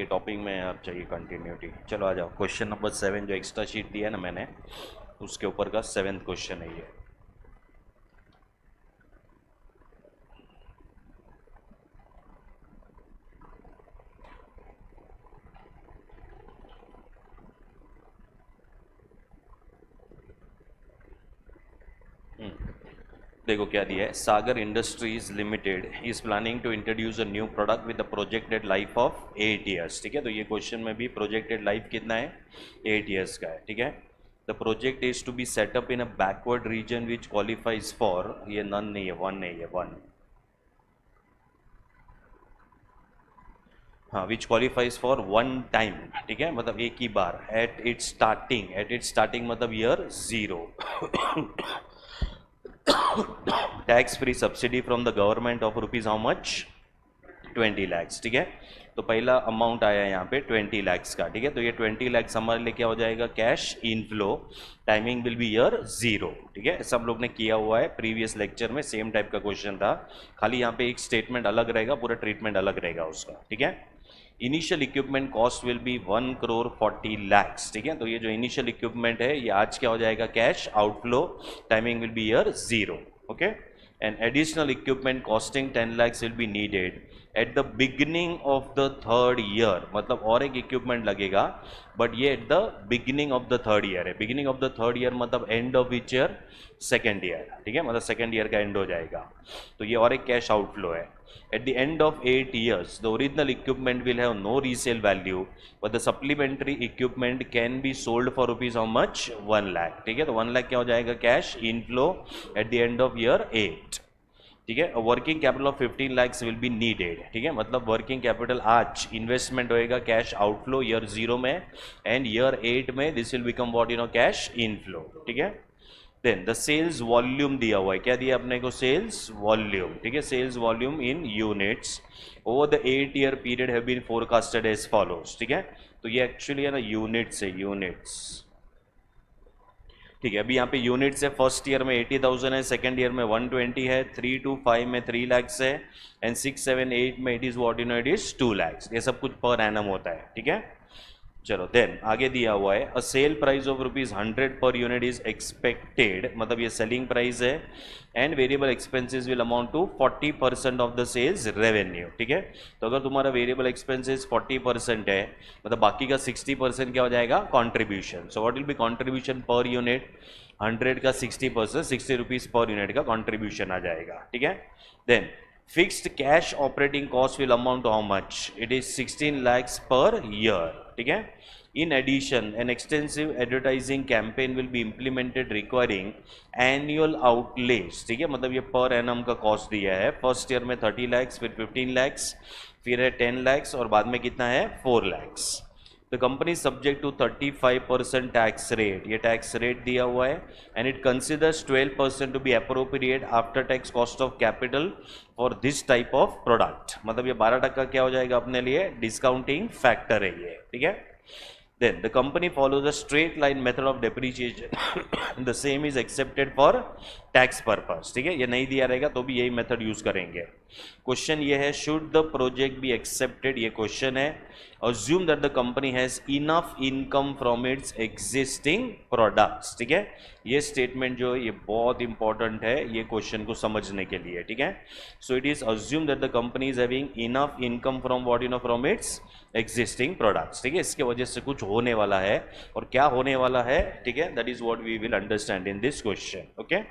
Topic में अब चाहिए कंटिन्यूटी। चलो आ जाओ, क्वेश्चन नंबर 7 जो एक्स्ट्रा शीट दिया है ना मैंने, उसके ऊपर का 7th क्वेश्चन है ये। देखो क्या दिया है, Sagar industries limited is planning to introduce a new product with the projected life of 8 years. ठीक है, तो ये क्वेश्चन में भी प्रोजेक्टेड लाइफ कितना है, 8 ईयर्स का है। ठीक है, the project is to be setup in a backward region which qualifies for, ये नन नहीं है, वन नहीं है, वन, हाँ, which qualifies for one time. ठीक है, मतलब एक ही बार, एट इट्स स्टार्टिंग मतलब year 0 tax free subsidy from the government of rupees how much, 20 lakhs. ठीक है, तो पहला अमाउंट आया यहाँ पे 20 लैक्स का। ठीक है, तो ये 20 लैक्स हमारे लिए क्या हो जाएगा, cash inflow, timing will be year 0। ठीक है, सब लोग ने किया हुआ है प्रीवियस लेक्चर में, सेम टाइप का क्वेश्चन था, खाली यहाँ पे एक स्टेटमेंट अलग रहेगा, पूरा ट्रीटमेंट अलग रहेगा उसका। ठीक है, initial equipment cost will B 1 crore 40 lakhs. ठीक है, तो ये जो इनिशियल इक्विपमेंट है ये आज क्या हो जाएगा, cash outflow, timing will be year 0। Okay, and additional equipment costing 10 lakhs will be needed at the beginning of the third year, मतलब और एक इक्विपमेंट लगेगा, बट ये at the beginning of the third year है। Beginning of the third year मतलब end of which year, second year. ठीक है, मतलब सेकेंड ईयर का एंड हो जाएगा, तो ये और एक कैश आउटफ्लो है। At the end of 8 years, the original equipment will have no resale value, but the supplementary equipment can be sold for rupees how much, 1 lakh। ठीक है, तो 1 lakh क्या हो जाएगा, cash inflow eight the end of year 8। ठीक है, working capital of 15 lakhs will be needed. ठीक है, मतलब वर्किंग कैपिटल आज इन्वेस्टमेंट होएगा कैश आउटफ्लो ईयर 0 में, एंड ईयर 8 में this will become what, cash inflow. ठीक है, देन द सेल्स वॉल्यूम दिया हुआ है, क्या दिया अपने को, सेल्स वॉल्यूम। ठीक है, sales volume in units over the 8 year period have been forecasted as follows. ठीक है, तो ये एक्चुअली है ना यूनिट्स है, यूनिट्स। ठीक है, अभी यहाँ पे यूनिट्स है, फर्स्ट ईयर में 80,000 है, सेकंड ईयर में 120 है, 3 to 5 में 3 लैक्स है, एंड 6, 7, 8 में it is what, it is 2 lakhs. ये सब कुछ पर एनम होता है। ठीक है, चलो देन आगे दिया हुआ है, अ sale price of ₹100 per unit is expected, मतलब ये सेलिंग प्राइस है, and variable expenses will amount to 40% of the sales revenue. ठीक है, तो अगर तुम्हारा वेरिएबल एक्सपेंसेस 40% है, मतलब बाकी का 60% क्या हो जाएगा, contribution. So what will be contribution per unit, 100 का 60%, 60 रुपीज पर यूनिट का कॉन्ट्रीब्यूशन आ जाएगा। ठीक है, then fixed cash operating cost will amount to how much, it is 16 lakhs per year. ठीक है, in addition an extensive advertising campaign will be implemented requiring annual outlays। ठीक है, मतलब ये पर एनम का कॉस्ट दिया है, फर्स्ट ईयर में 30 लैक्स, फिर 15 लैक्स, फिर है 10 लैक्स, और बाद में कितना है, 4 lakhs. The company subject to 35% tax rate, ये टैक्स रेट दिया हुआ है, and it considers 12% to be appropriate after tax cost of capital for this type of product, मतलब ये 12% क्या हो जाएगा अपने लिए, डिस्काउंटिंग फैक्टर है ये। ठीक है, then the company follows a straight line method of depreciation the same is accepted for tax purpose। ठीक है, ये नहीं दिया रहेगा तो भी यही मेथड यूज करेंगे। क्वेश्चन ये है, should the project be accepted, ये क्वेश्चन है। assume that the company has enough income from its existing products। ठीक है, ये स्टेटमेंट जो है ये बहुत इंपॉर्टेंट है ये क्वेश्चन को समझने के लिए। ठीक है, so it is assume that the company is having enough income from what, from its existing products. ठीक है, इसके वजह से कुछ होने वाला है, और क्या होने वाला है, ठीक है, that is what we will understand in this question. Okay,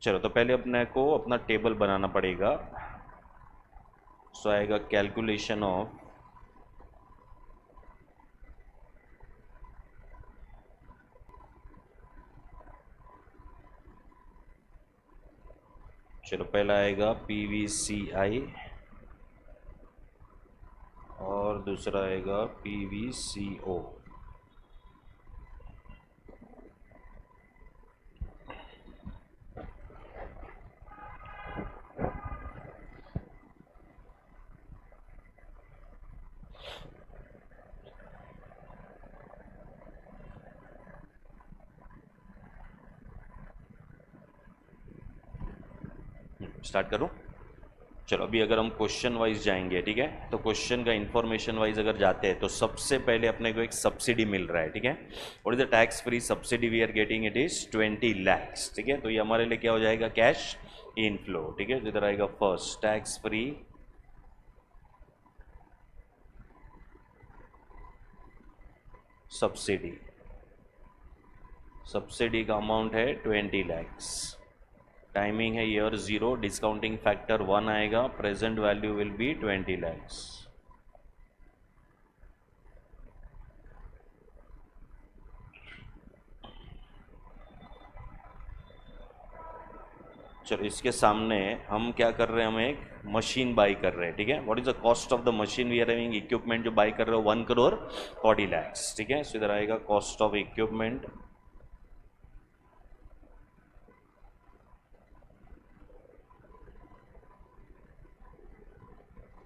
चलो तो पहले अपने को अपना टेबल बनाना पड़ेगा। सो आएगा कैलकुलेशन ऑफ चलो पहला आएगा PVCI और दूसरा आएगा PVCO। स्टार्ट करूं, चलो अभी अगर हम क्वेश्चन वाइज जाएंगे, ठीक है, तो क्वेश्चन का इंफॉर्मेशन वाइज अगर जाते हैं तो सबसे पहले अपने को एक सब्सिडी मिल रहा है, ठीक है। What is the tax free subsidy we are getting, it is 20 lakhs, ठीक है। तो ये हमारे लिए क्या हो जाएगा, कैश इनफ्लो, ठीक है। तो इधर आएगा first tax free subsidy, subsidy का अमाउंट है 20 lakhs, टाइमिंग है ईयर 0, डिस्काउंटिंग फैक्टर 1 आएगा, present value will B 20 lakhs। चलो इसके सामने हम क्या कर रहे हैं, हम एक मशीन बाई कर रहे हैं, ठीक है। What is the cost of the machine we are having, equipment जो बाई कर रहे हो 1 crore 40 lakhs, ठीक है। सो इधर आएगा cost of equipment,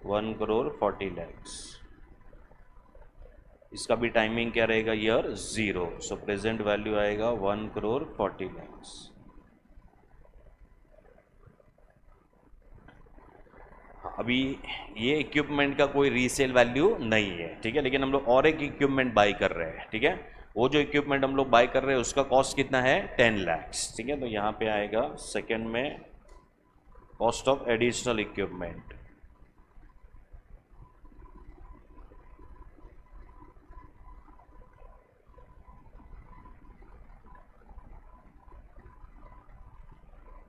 one crore 40 lakhs। इसका भी टाइमिंग क्या रहेगा, ईयर 0, सो प्रेजेंट वैल्यू आएगा 1 crore 40 lakhs। अभी ये इक्विपमेंट का कोई रीसेल वैल्यू नहीं है, ठीक है, लेकिन हम लोग और एक इक्विपमेंट बाई कर रहे हैं, ठीक है। वो जो इक्विपमेंट हम लोग बाई कर रहे हैं उसका कॉस्ट कितना है, 10 lakhs, ठीक है। तो यहाँ पे आएगा सेकंड में cost of additional equipment,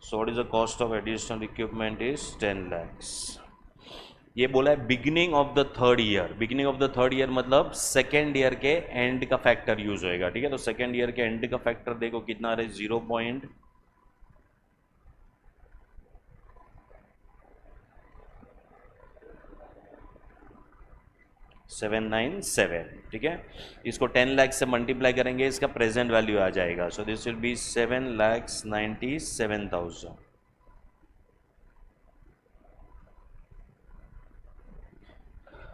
so what is the cost of additional equipment is 10 lakhs। ये बोला है beginning of the third year, beginning of the third year मतलब सेकेंड ईयर के एंड का फैक्टर यूज होएगा, ठीक है। तो सेकेंड ईयर के एंड का फैक्टर देखो कितना रहे, 0.797, ठीक है। इसको 10 lakhs से मल्टीप्लाई करेंगे, इसका प्रेजेंट वैल्यू आ जाएगा, सो दिस विल बी 7,97,000।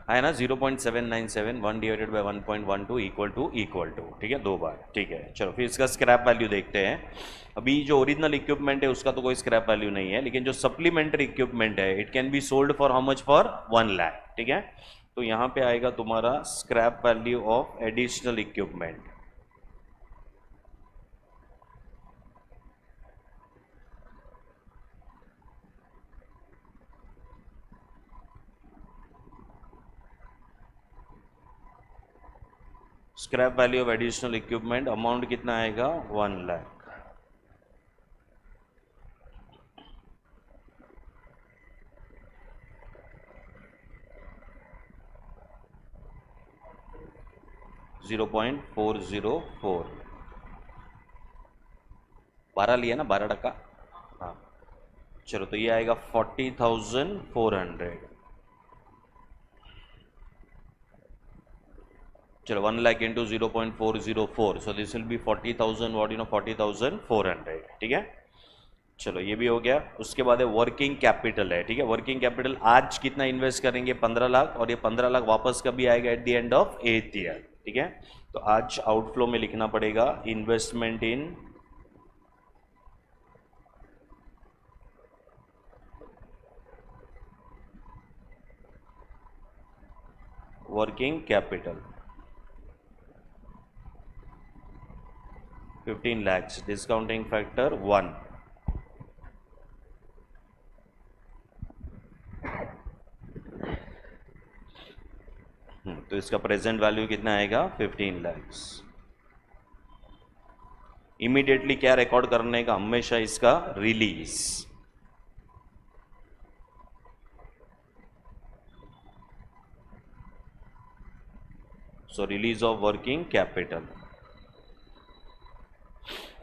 है ना, 0.797, 1 डिवाइडेड बाई 1.12 इक्वल टू, ठीक है, 2 बार, ठीक है। चलो फिर इसका स्क्रैप वैल्यू देखते हैं। अभी जो ओरिजिनल इक्विपमेंट है उसका तो कोई स्क्रैप वैल्यू नहीं है, लेकिन जो सप्लीमेंट्री इक्विपमेंट है it can be sold for how much, for 1 lakh, ठीक है। तो यहाँ पे आएगा तुम्हारा scrap value of additional equipment, scrap value of additional equipment amount कितना आएगा, 1 lakh। $0.404, 12 लिया ना, 12%। हाँ चलो, तो ये आएगा 40,400। चलो 1 lakh into 0.404, so this will B 40,000, what 40,400, ठीक है। चलो ये भी हो गया। उसके बाद है वर्किंग कैपिटल है, ठीक है। वर्किंग कैपिटल आज कितना इन्वेस्ट करेंगे, 15 लाख, और ये 15 लाख वापस कभी आएगा, eight the end of 8th year, ठीक है। तो आज आउटफ्लो में लिखना पड़ेगा investment in working capital 15 lakhs, discounting factor 1, तो इसका प्रेजेंट वैल्यू कितना आएगा, 15 lakhs। इमीडिएटली क्या रिकॉर्ड करने का, हमेशा इसका release, so release of working capital,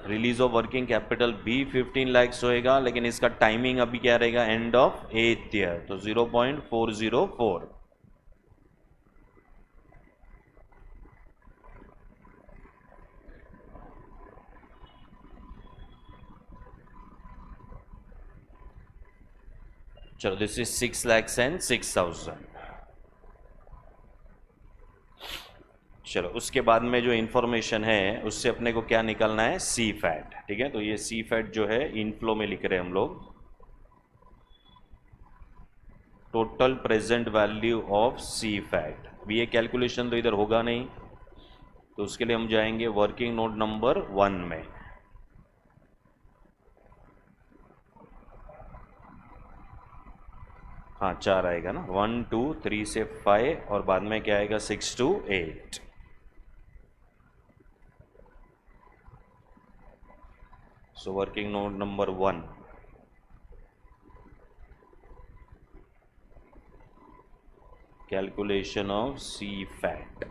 release of working capital भी 15 lakhs होएगा, लेकिन इसका टाइमिंग अभी क्या रहेगा, एंड ऑफ 8th ईयर, तो 0.404। चलो दिस इज 6 lakhs and 6,000। चलो उसके बाद में जो इंफॉर्मेशन है उससे अपने को क्या निकालना है, सी फैट, ठीक है। तो ये सी फैट जो है इनफ्लो में लिख रहे हैं हम लोग, total present value of C FAT. अभी ये कैलकुलेशन तो इधर होगा नहीं, तो उसके लिए हम जाएंगे वर्किंग नोट नंबर 1 में। हाँ 4 आएगा ना, 1 2 3 से 5 और बाद में क्या आएगा 6 to 8। So working note number 1, calculation of C fat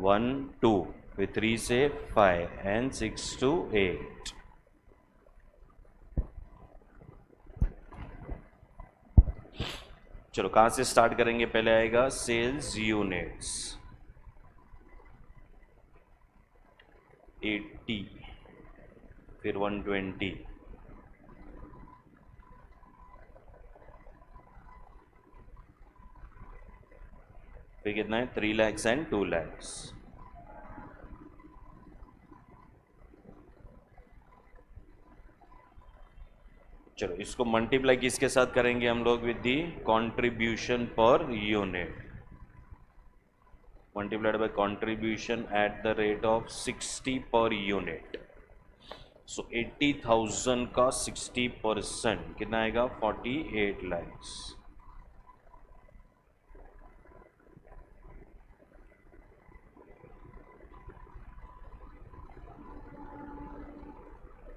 1 2 फिर 3 से 5 and 6 to 8। चलो कहाँ से स्टार्ट करेंगे, पहले आएगा सेल्स यूनिट्स 80, फिर 120, फिर कितना है 3 lakhs and 2 lakhs। चलो इसको मल्टीप्लाई किसके साथ करेंगे हम लोग, with the contribution per unit, multiplied by contribution at the rate of 60 per unit. सो 80,000 का 60% कितना आएगा 48 lakhs।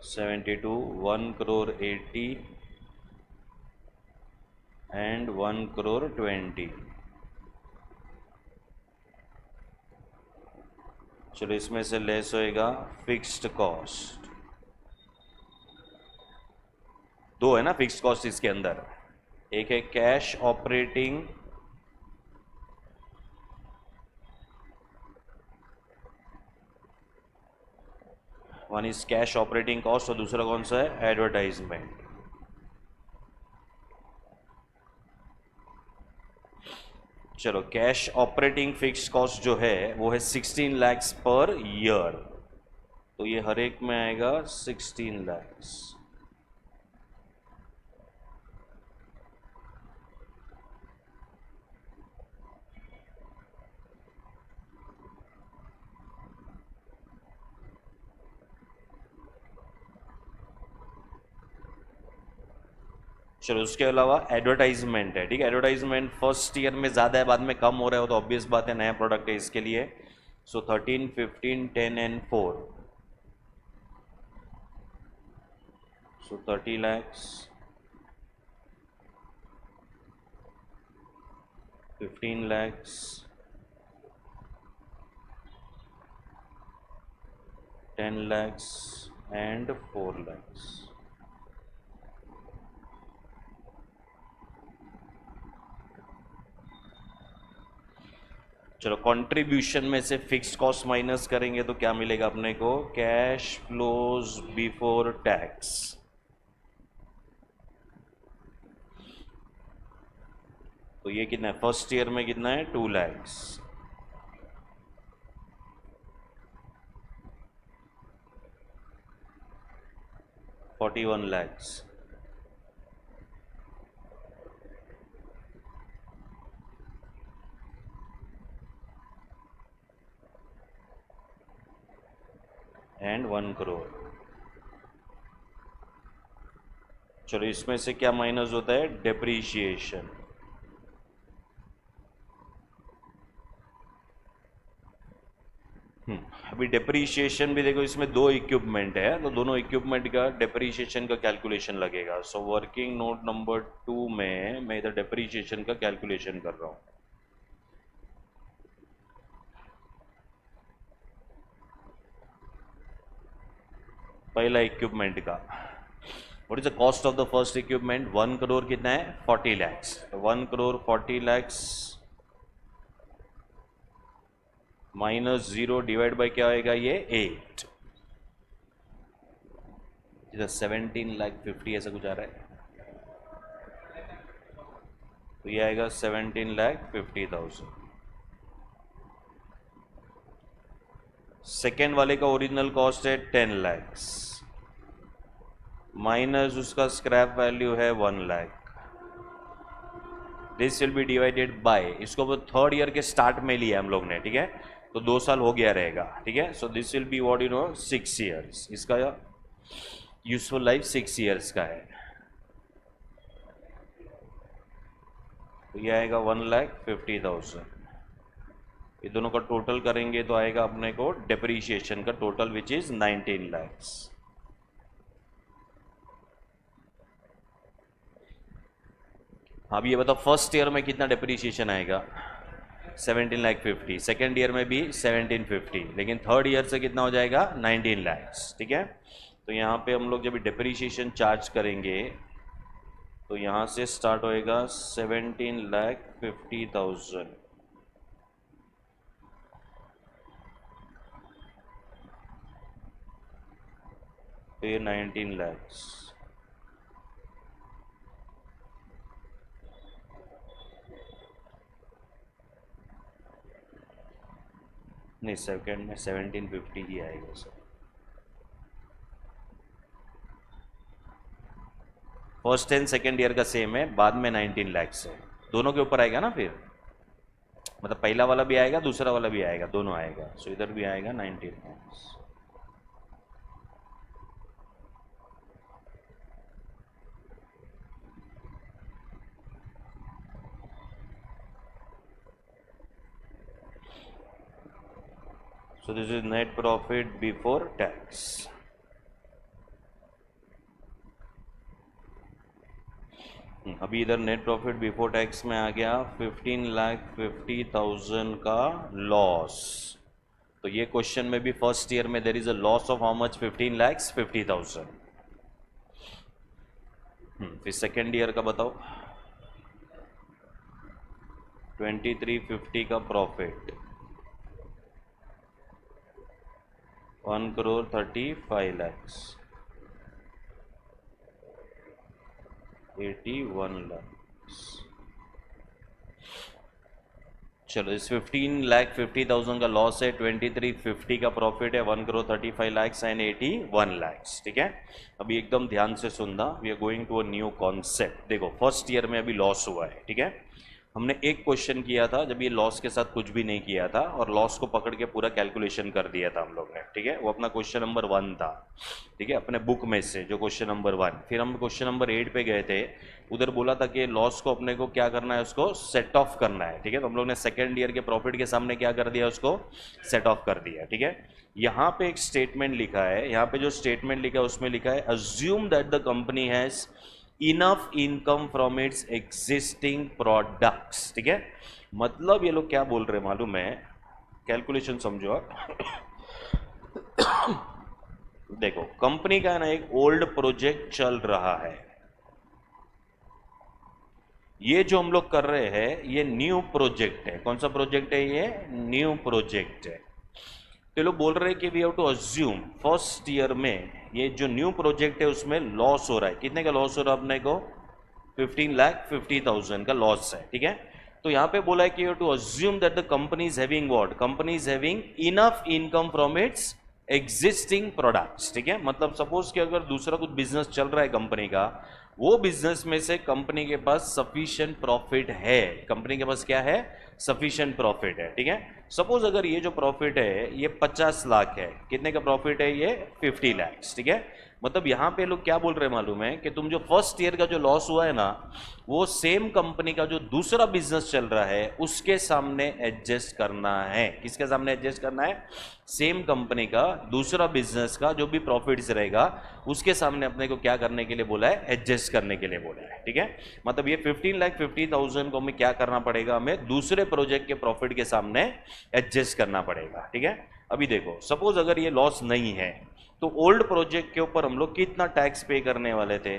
72, 1 crore 80 and 1 crore 20। चलो इसमें से लेस होएगा फिक्स्ड कॉस्ट, दो है ना फिक्स्ड कॉस्ट इसके अंदर, एक है cash operating one is cash operating cost और दूसरा कौन सा है एडवर्टाइजमेंट। चलो कैश ऑपरेटिंग फिक्स्ड कॉस्ट जो है वो है 16 lakhs पर ईयर, तो ये हर एक में आएगा 16 lakhs। चलो उसके अलावा एडवर्टाइजमेंट है, ठीक है, एडवर्टाइजमेंट फर्स्ट ईयर में ज़्यादा है, बाद में कम हो रहा है, तो ऑब्वियस बात है नया प्रोडक्ट है इसके लिए। सो 13, 15, 10 and 4, so 30 lakhs, 15 lakhs, 10 lakhs and 4 lakhs। चलो कंट्रीब्यूशन में से फिक्स्ड कॉस्ट माइनस करेंगे तो क्या मिलेगा अपने को, कैश फ्लोज बिफोर टैक्स। तो ये कितना है फर्स्ट ईयर में कितना है 2 lakhs। $41 lakhs। And 1 crore। चलो इसमें से क्या माइनस होता है, डेप्रीशिएशन। अभी डेप्रीशिएशन भी देखो, इसमें दो इक्विपमेंट है तो दोनों इक्विपमेंट का डेप्रीशिएशन का कैलकुलेशन लगेगा। सो वर्किंग नोट नंबर 2 में मैं इधर डेप्रीशिएशन का कैलकुलेशन कर रहा हूँ। पहला इक्विपमेंट का what is the cost of the first equipment, 1 crore कितना है 40 lakhs। 1 crore 40 lakhs minus 0 divide by क्या होएगा ये 8, 17 लाख 50 ऐसा कुछ आ रहा है, तो ये आएगा 17,50,000। सेकेंड वाले का ओरिजिनल कॉस्ट है 10 lakhs। माइनस उसका स्क्रैप वैल्यू है 1 lakh. This will B divided by, इसको वो थर्ड ईयर के स्टार्ट में लिया हम लोग ने, ठीक है, तो 2 साल हो गया रहेगा, ठीक है। So this will be what 6 years, इसका यूजफुल लाइफ 6 ईयर्स का है। तो ये आएगा 1,50,000। ये दोनों का टोटल करेंगे तो आएगा अपने को डेप्रीशिएशन का टोटल विच इज 19 lakhs। अब ये बताओ फर्स्ट ईयर में कितना डेप्रीशिएशन आएगा? 17,50,000। सेकेंड ईयर में भी 1750, लेकिन थर्ड ईयर से कितना हो जाएगा? 19 lakhs, ठीक है। तो यहाँ पे हम लोग जब डेप्रीशिएशन चार्ज करेंगे तो यहाँ से स्टार्ट होएगा 17,50,000, तो ये 19 lakhs। नहीं, सेकेंड में 1750 ही आएगा sir. First and second year का सेम है, बाद में 19 lakhs है, दोनों के ऊपर आएगा ना फिर, मतलब पहला वाला भी आएगा दूसरा वाला भी आएगा, दोनों आएगा। सो इधर भी आएगा 19 lakhs। So this is net profit before tax। अभी इधर नेट प्रॉफिट बिफोर टैक्स में आ गया 15,50,000 का लॉस। तो ये क्वेश्चन में भी फर्स्ट ईयर में there is a loss of how much? 15,50,000। फिर सेकेंड ईयर का बताओ, 2350 का प्रॉफिट, 1,35 lakhs, 81 lakhs। चलो, इस 15,50,000 का लॉस है, 2350 का प्रॉफिट है, 1,35 lakhs एंड 81 lakhs, ठीक है। अभी एकदम ध्यान से सुनना, we are going to a new concept. देखो फर्स्ट ईयर में अभी लॉस हुआ है, ठीक है। हमने एक क्वेश्चन किया था जब ये लॉस के साथ कुछ भी नहीं किया था और लॉस को पकड़ के पूरा कैलकुलेशन कर दिया था हम लोग ने, ठीक है। वो अपना क्वेश्चन नंबर 1 था, ठीक है, अपने बुक में से जो क्वेश्चन नंबर 1। फिर हम क्वेश्चन नंबर 8 पे गए थे, उधर बोला था कि लॉस को अपने को क्या करना है, उसको सेट ऑफ करना है, ठीक है। तो हम लोग ने सेकेंड ईयर के प्रॉफिट के सामने क्या कर दिया, उसको सेट ऑफ कर दिया, ठीक है। यहाँ पे एक स्टेटमेंट लिखा है, यहाँ पे जो स्टेटमेंट लिखा है उसमें लिखा है assume that the company has enough income from its existing products, ठीक है। मतलब ये लोग क्या बोल रहे हैं मालूम है, कैलकुलेशन समझो आप। देखो कंपनी का ना एक ओल्ड प्रोजेक्ट चल रहा है, ये जो हम लोग कर रहे हैं ये न्यू प्रोजेक्ट है। कौन सा प्रोजेक्ट है? ये न्यू प्रोजेक्ट है। तो लोग बोल रहे हैं कि we have to assume first year में ये जो न्यू प्रोजेक्ट है उसमें लॉस हो रहा है। कितने का लॉस हो रहा है अपने को? 15,50,000 का लॉस है, ठीक है। तो यहाँ पे बोला है कि you to assume that the company is having what? Company is having enough income from its existing products, ठीक है। मतलब सपोज कि अगर दूसरा कुछ बिजनेस चल रहा है कंपनी का, वो बिजनेस में से कंपनी के पास सफिशिएंट प्रॉफिट है। कंपनी के पास क्या है? सफिशिएंट प्रॉफिट है, ठीक है। सपोज अगर ये जो प्रॉफिट है ये 50 लाख है, कितने का प्रॉफिट है? ये 50 lakhs, ठीक है। मतलब यहाँ पे लोग क्या बोल रहे हैं मालूम है कि तुम जो फर्स्ट ईयर का जो लॉस हुआ है ना, वो सेम कंपनी का जो दूसरा बिजनेस चल रहा है उसके सामने एडजस्ट करना है। किसके सामने एडजस्ट करना है? सेम कंपनी का दूसरा बिजनेस का जो भी प्रॉफिट्स रहेगा उसके सामने अपने को क्या करने के लिए बोला है? एडजस्ट करने के लिए बोला है, ठीक है। मतलब ये 15,50,000 को हमें क्या करना पड़ेगा? हमें दूसरे प्रोजेक्ट के प्रॉफिट के सामने एडजस्ट करना पड़ेगा, ठीक है। अभी देखो सपोज अगर ये लॉस नहीं है तो ओल्ड प्रोजेक्ट के ऊपर हम लोग कितना टैक्स पे करने वाले थे?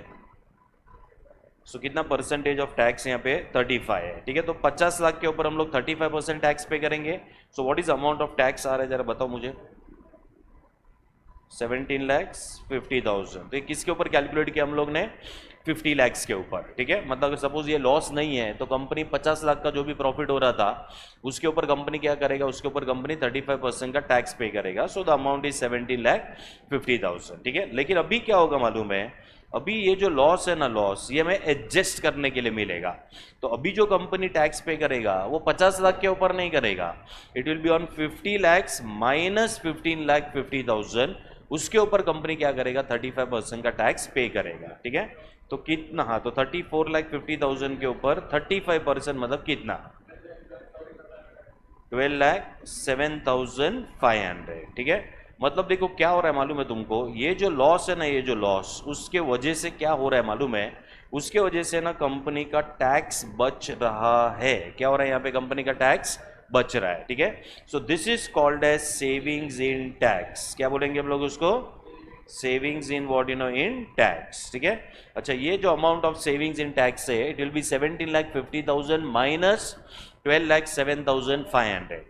सो कितना परसेंटेज ऑफ टैक्स यहाँ पे? 35 है, ठीक है। तो 50 लाख के ऊपर हम लोग 35% टैक्स पे करेंगे। So what is amount of tax आ रहा है जरा बताओ मुझे? 17,50,000। तो ये किसके ऊपर कैलकुलेट किया हम लोग ने? 50 lakhs के ऊपर, ठीक है। मतलब अगर सपोज ये लॉस नहीं है तो कंपनी 50 लाख का जो भी प्रॉफिट हो रहा था उसके ऊपर कंपनी क्या करेगा? उसके ऊपर कंपनी 35% का टैक्स पे करेगा। सो द अमाउंट इज 17,50,000, ठीक है। लेकिन अभी क्या होगा मालूम है? अभी ये जो लॉस है ना, लॉस ये हमें एडजस्ट करने के लिए मिलेगा। तो अभी जो कंपनी टैक्स पे करेगा वो 50 लाख के ऊपर नहीं करेगा, it will be on 50 lakhs minus 15,50,000, उसके ऊपर कंपनी क्या करेगा, 35% का टैक्स पे करेगा। ठीक है, तो कितना, हाँ, तो 34,50,000 के ऊपर 35% मतलब कितना, 12,07,500। ठीक है, मतलब देखो क्या हो रहा है मालूम है तुमको, ये जो लॉस है ना, ये जो लॉस, उसके वजह से क्या हो रहा है मालूम है, उसके वजह से ना कंपनी का टैक्स बच रहा है। क्या हो रहा है यहाँ पे, कंपनी का टैक्स बच रहा है। ठीक है, so this is called as savings in tax. क्या बोलेंगे हम लोग उसको, savings in what you know, in tax. ठीक है, अच्छा, ये जो amount of savings in tax है, it will be 17,50,000 minus 12,07,500।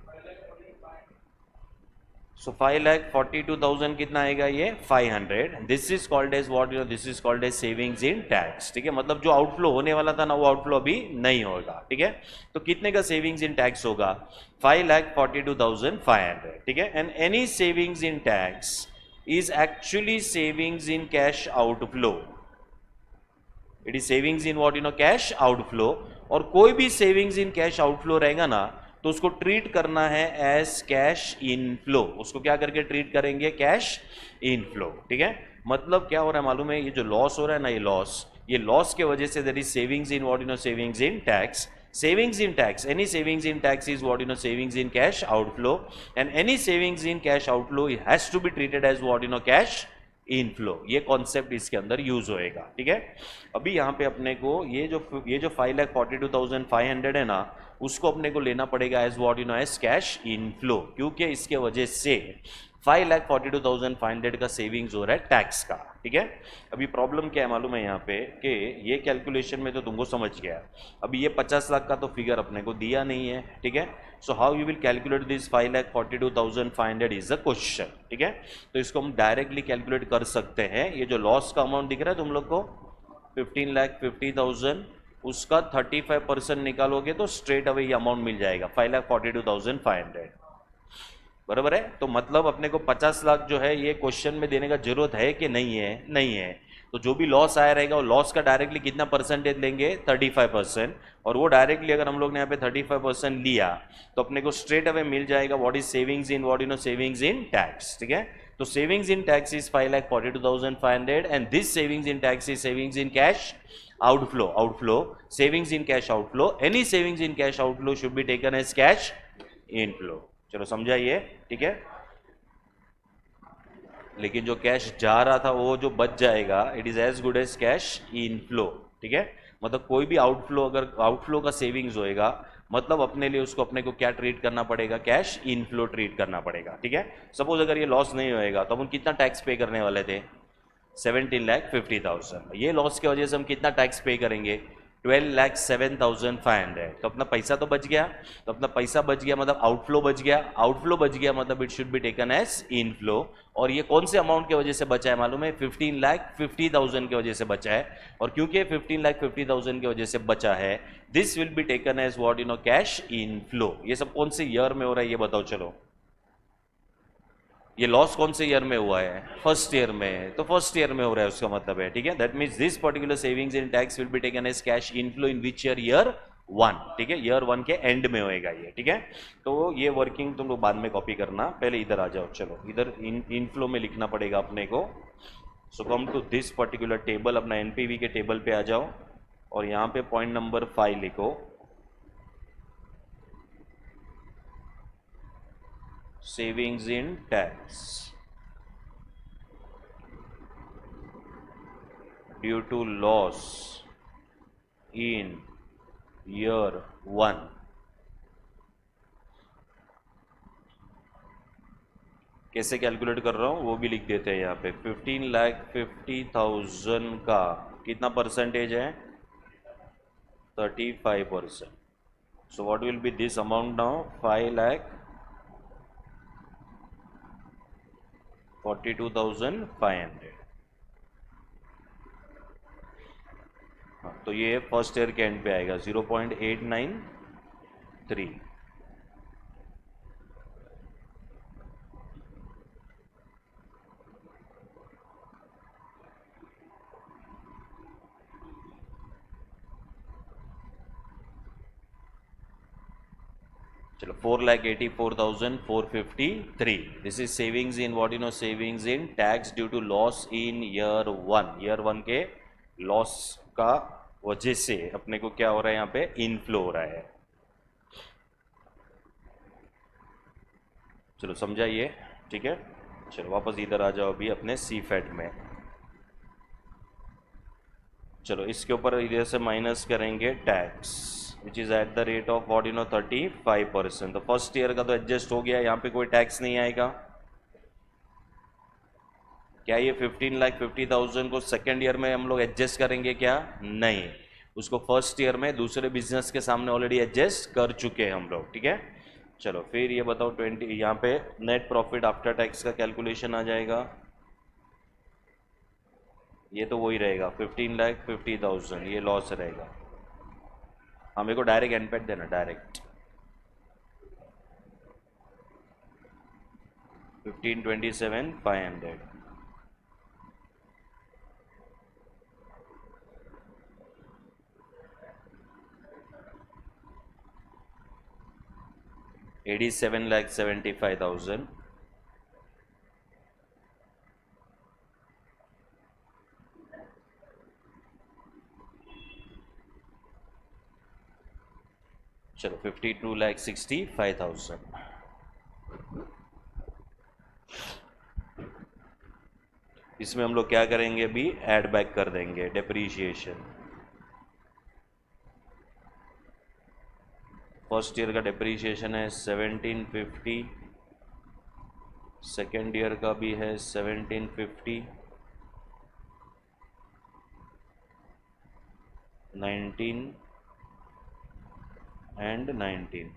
So 5,42,000 कितना आएगा, ये 500। This is called as what you know, this is called as savings in tax. ठीक है, मतलब जो आउटफ्लो होने वाला था ना, वो आउटफ्लो अभी नहीं होगा। ठीक है, तो कितने का सेविंग्स इन टैक्स होगा, 5,42,500। ठीक है, and any savings in tax is actually savings in cash outflow. It is savings in what you know, cash outflow. और कोई भी सेविंग्स इन कैश आउटफ्लो रहेगा ना, तो उसको ट्रीट करना है एज कैश इनफ्लो। उसको क्या करके ट्रीट करेंगे, कैश इनफ्लो। ठीक है, मतलब क्या हो रहा है मालूम है, ये जो लॉस हो रहा है ना, ये लॉस के वजह से there is savings in what you know, savings in tax. savings in tax, any savings in tax is what you know, savings in cash outflow, and any savings in cash outflow it has to be treated as what you know, cash inflow. ये concept इसके अंदर use होएगा। ठीक है, अभी यहाँ पे अपने को ये जो 5,42,500 है ना, उसको अपने को लेना पड़ेगा as what you know, as cash inflow, क्योंकि इसके वजह से 5,42,500 का सेविंग्स हो रहा है टैक्स का। ठीक है, अभी प्रॉब्लम क्या है मालूम है यहाँ पे, कि ये कैलकुलेशन में तो तुमको समझ गया, अभी ये 50 लाख का तो फिगर अपने को दिया नहीं है। ठीक है, so how you will calculate this 5,42,500 is the question. ठीक है, तो इसको हम डायरेक्टली कैलकुलेट कर सकते हैं। ये जो लॉस का अमाउंट दिख रहा है तुम लोग को, 15,50,000, उसका 35% निकालोगे तो स्ट्रेट अवे ये अमाउंट मिल जाएगा, 5,42,500। बराबर है, तो मतलब अपने को 50 लाख जो है ये क्वेश्चन में देने का जरूरत है कि नहीं है, नहीं है। तो जो भी लॉस आया रहेगा, वो लॉस का डायरेक्टली कितना परसेंटेज लेंगे, 35%। और वो डायरेक्टली अगर हम लोग ने यहाँ पे 35% लिया, तो अपने को स्ट्रेट अवे मिल जाएगा what is savings in what you know, savings in tax. ठीक है, तो savings in tax is 5,42,500, and this savings in tax is savings in cash outflow, savings in cash outflow, any savings in cash outflow should be taken as cash inflow. चलो समझाइए। ठीक है, लेकिन जो cash जा रहा था वो जो बच जाएगा, it is as good as cash inflow. ठीक है, मतलब कोई भी आउटफ्लो, अगर आउटफ्लो का सेविंग्स होएगा, मतलब अपने लिए उसको अपने को क्या ट्रीट करना पड़ेगा, कैश इनफ्लो ट्रीट करना पड़ेगा। ठीक है, सपोज अगर ये लॉस नहीं होएगा तो हम कितना टैक्स पे करने वाले थे, 17,50,000। ये लॉस की वजह से हम कितना टैक्स पे करेंगे, 12,07,500। तो अपना पैसा तो बच गया, तो अपना पैसा बच गया मतलब आउटफ्लो बच गया, आउटफ्लो बच गया मतलब it should be taken as inflow. और ये कौन से अमाउंट की वजह से बचा है मालूम है, 15,50,000 की वजह से बचा है। और क्योंकि 15,50,000 की वजह से बचा है, this will be taken as what you know, cash inflow. ये सब कौन से ईयर में हो रहा है ये बताओ चलो, ये लॉस कौन से ईयर में हुआ है, फर्स्ट ईयर में, तो फर्स्ट ईयर में हो रहा है उसका मतलब है। ठीक है, that means this particular savings in tax will be taken as cash inflow in which year, year 1। ठीक है, ईयर 1 के एंड में होएगा ये। ठीक है, तो ये वर्किंग तुम लोग बाद में कॉपी करना, पहले इधर आ जाओ। चलो इधर इनफ्लो में लिखना पड़ेगा अपने को। So come to this particular table, अपना एनपीवी के टेबल पे आ जाओ, और यहाँ पे पॉइंट नंबर 5 लिखो, savings in tax due to loss in year 1। कैसे कैलकुलेट कर रहा हूँ वो भी लिख देते हैं यहाँ पे। 15,50,000 का कितना परसेंटेज है, 35%। So what will be this amount now, 5,42,500। हाँ, तो ये फर्स्ट ईयर के एंड पे आएगा 0.893। चलो 4,84,453. This is savings in what savings in tax due to loss in year 1 के लॉस का वजह से अपने को क्या हो रहा है, यहाँ पे इनफ्लो हो रहा है. चलो समझा ये, ठीक है. चलो वापस इधर आ जाओ अभी अपने सी फैट में. चलो इसके ऊपर इधर से माइनस करेंगे tax which is at the rate of what 35%. तो फर्स्ट ईयर का तो एडजस्ट हो गया, यहाँ पे कोई टैक्स नहीं आएगा. क्या ये 15,50,000 को सेकेंड ईयर में हम लोग एडजस्ट करेंगे क्या? नहीं, उसको फर्स्ट ईयर में दूसरे बिजनेस के सामने ऑलरेडी एडजस्ट कर चुके हैं हम लोग, ठीक है. चलो फिर ये बताओ 20, यहाँ पे नेट प्रॉफिट आफ्टर टैक्स का कैलकुलेशन आ जाएगा. ये तो वही रहेगा 15,50,000, ये लॉस रहेगा. हाँ मेरे को डायरेक्ट एनपेट देना, डायरेक्ट 15,27,500. $87,75,000. चलो 52,65,000. इसमें हम लोग क्या करेंगे अभी, ऐड बैक कर देंगे डेप्रीशिएशन. फर्स्ट ईयर का डेप्रीशिएशन है 1750, सेकेंड ईयर का भी है 1750, 19 and 19.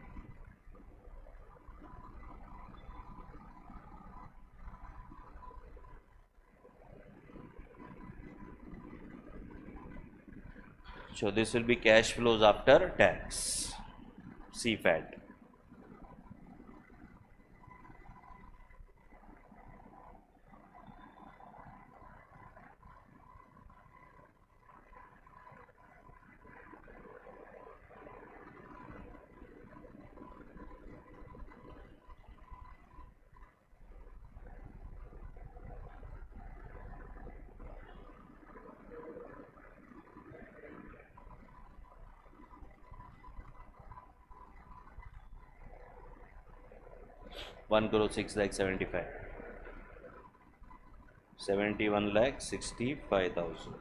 So this will be cash flows after tax, CFAT. $1,06,75,000, 71,65,000.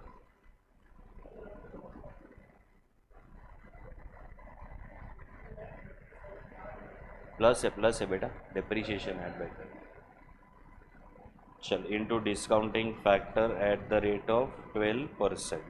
Plus है बेटा, डेप्रीशिएशन एड बैक. चल into discounting factor at the rate of 12%.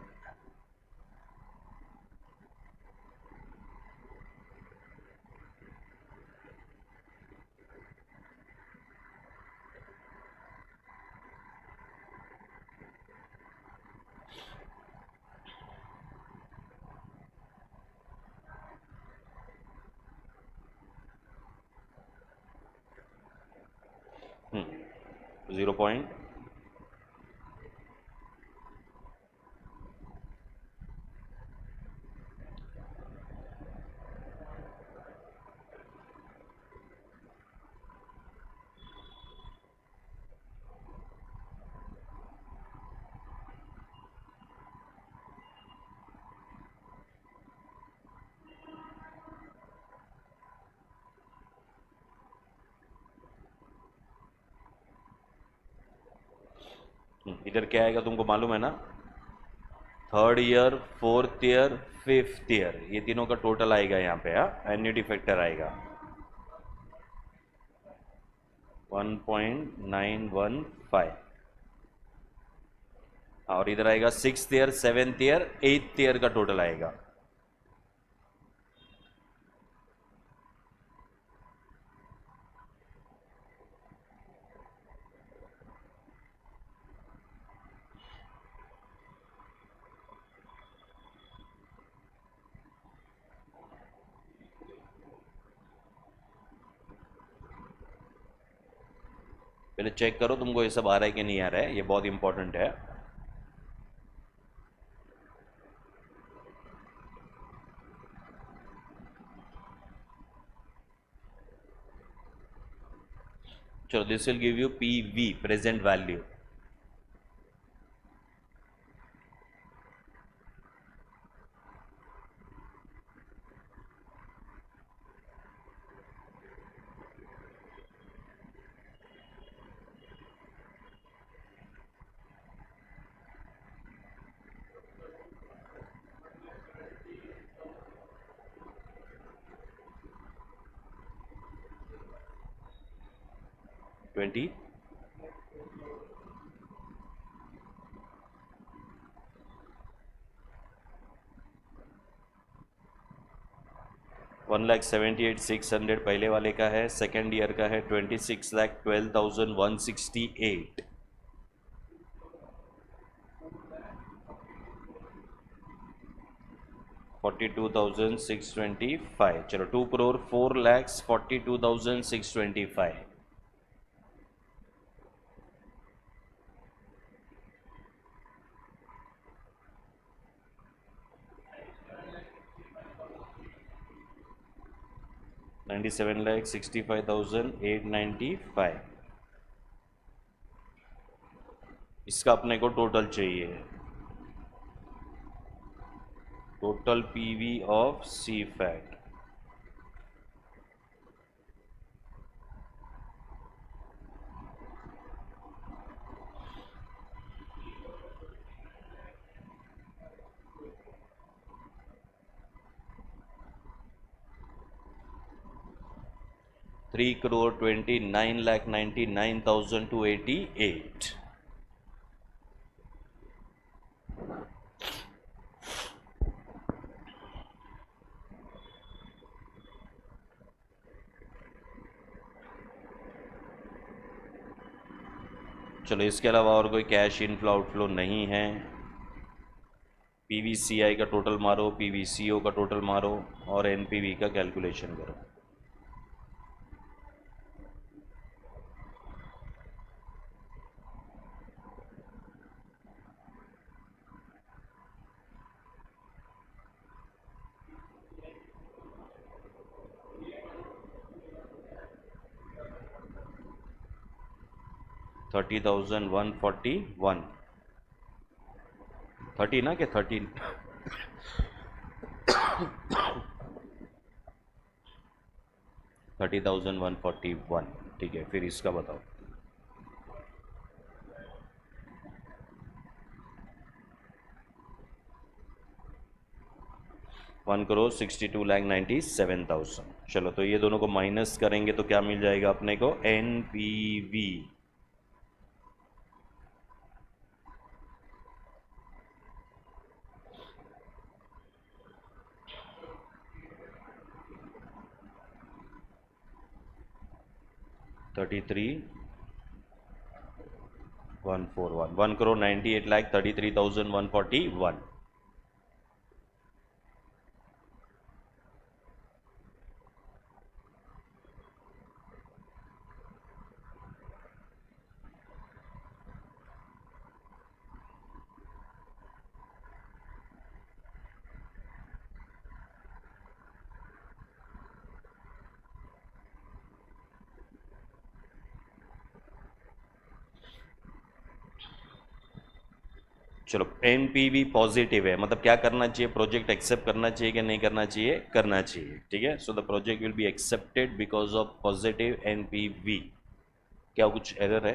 Hmm 0 point इधर क्या आएगा तुमको मालूम है ना, third year, fourth year, fifth year, ये तीनों का टोटल आएगा यहाँ पे. एन्युटी फैक्टर आएगा 1.915. और इधर आएगा sixth year, seventh year, eighth year का टोटल आएगा. पहले चेक करो तुमको ये सब आ रहा है कि नहीं आ रहा है, ये बहुत इंपॉर्टेंट है. चलो this will give you PV, present value. 20. 1,78,600 पहले वाले का है. सेकेंड ईयर का है 26,12,168. 42,625. चलो 2,04,42,625. 97,65,895. इसका अपने को टोटल चाहिए. Total PV of C FAT. $3,29,99,288. चलो इसके अलावा और कोई कैश इनफ्लो आउटफ्लो नहीं है. पीवीसीआई का टोटल मारो, पीवीसीओ का टोटल मारो और एनपीवी का कैलकुलेशन करो. $30,141. 30 ना क्या 13? 30,141. ठीक है, फिर इसका बताओ. 1,62,97,000. चलो तो ये दोनों को माइनस करेंगे तो क्या मिल जाएगा अपने को? एनपीवी. $33,141. 1,98,33,141. चलो एनपीवी पॉजिटिव है, मतलब क्या करना चाहिए? प्रोजेक्ट एक्सेप्ट करना चाहिए कि नहीं करना चाहिए? करना चाहिए. ठीक है, so the project will be accepted because of positive NPV. क्या कुछ एरर है?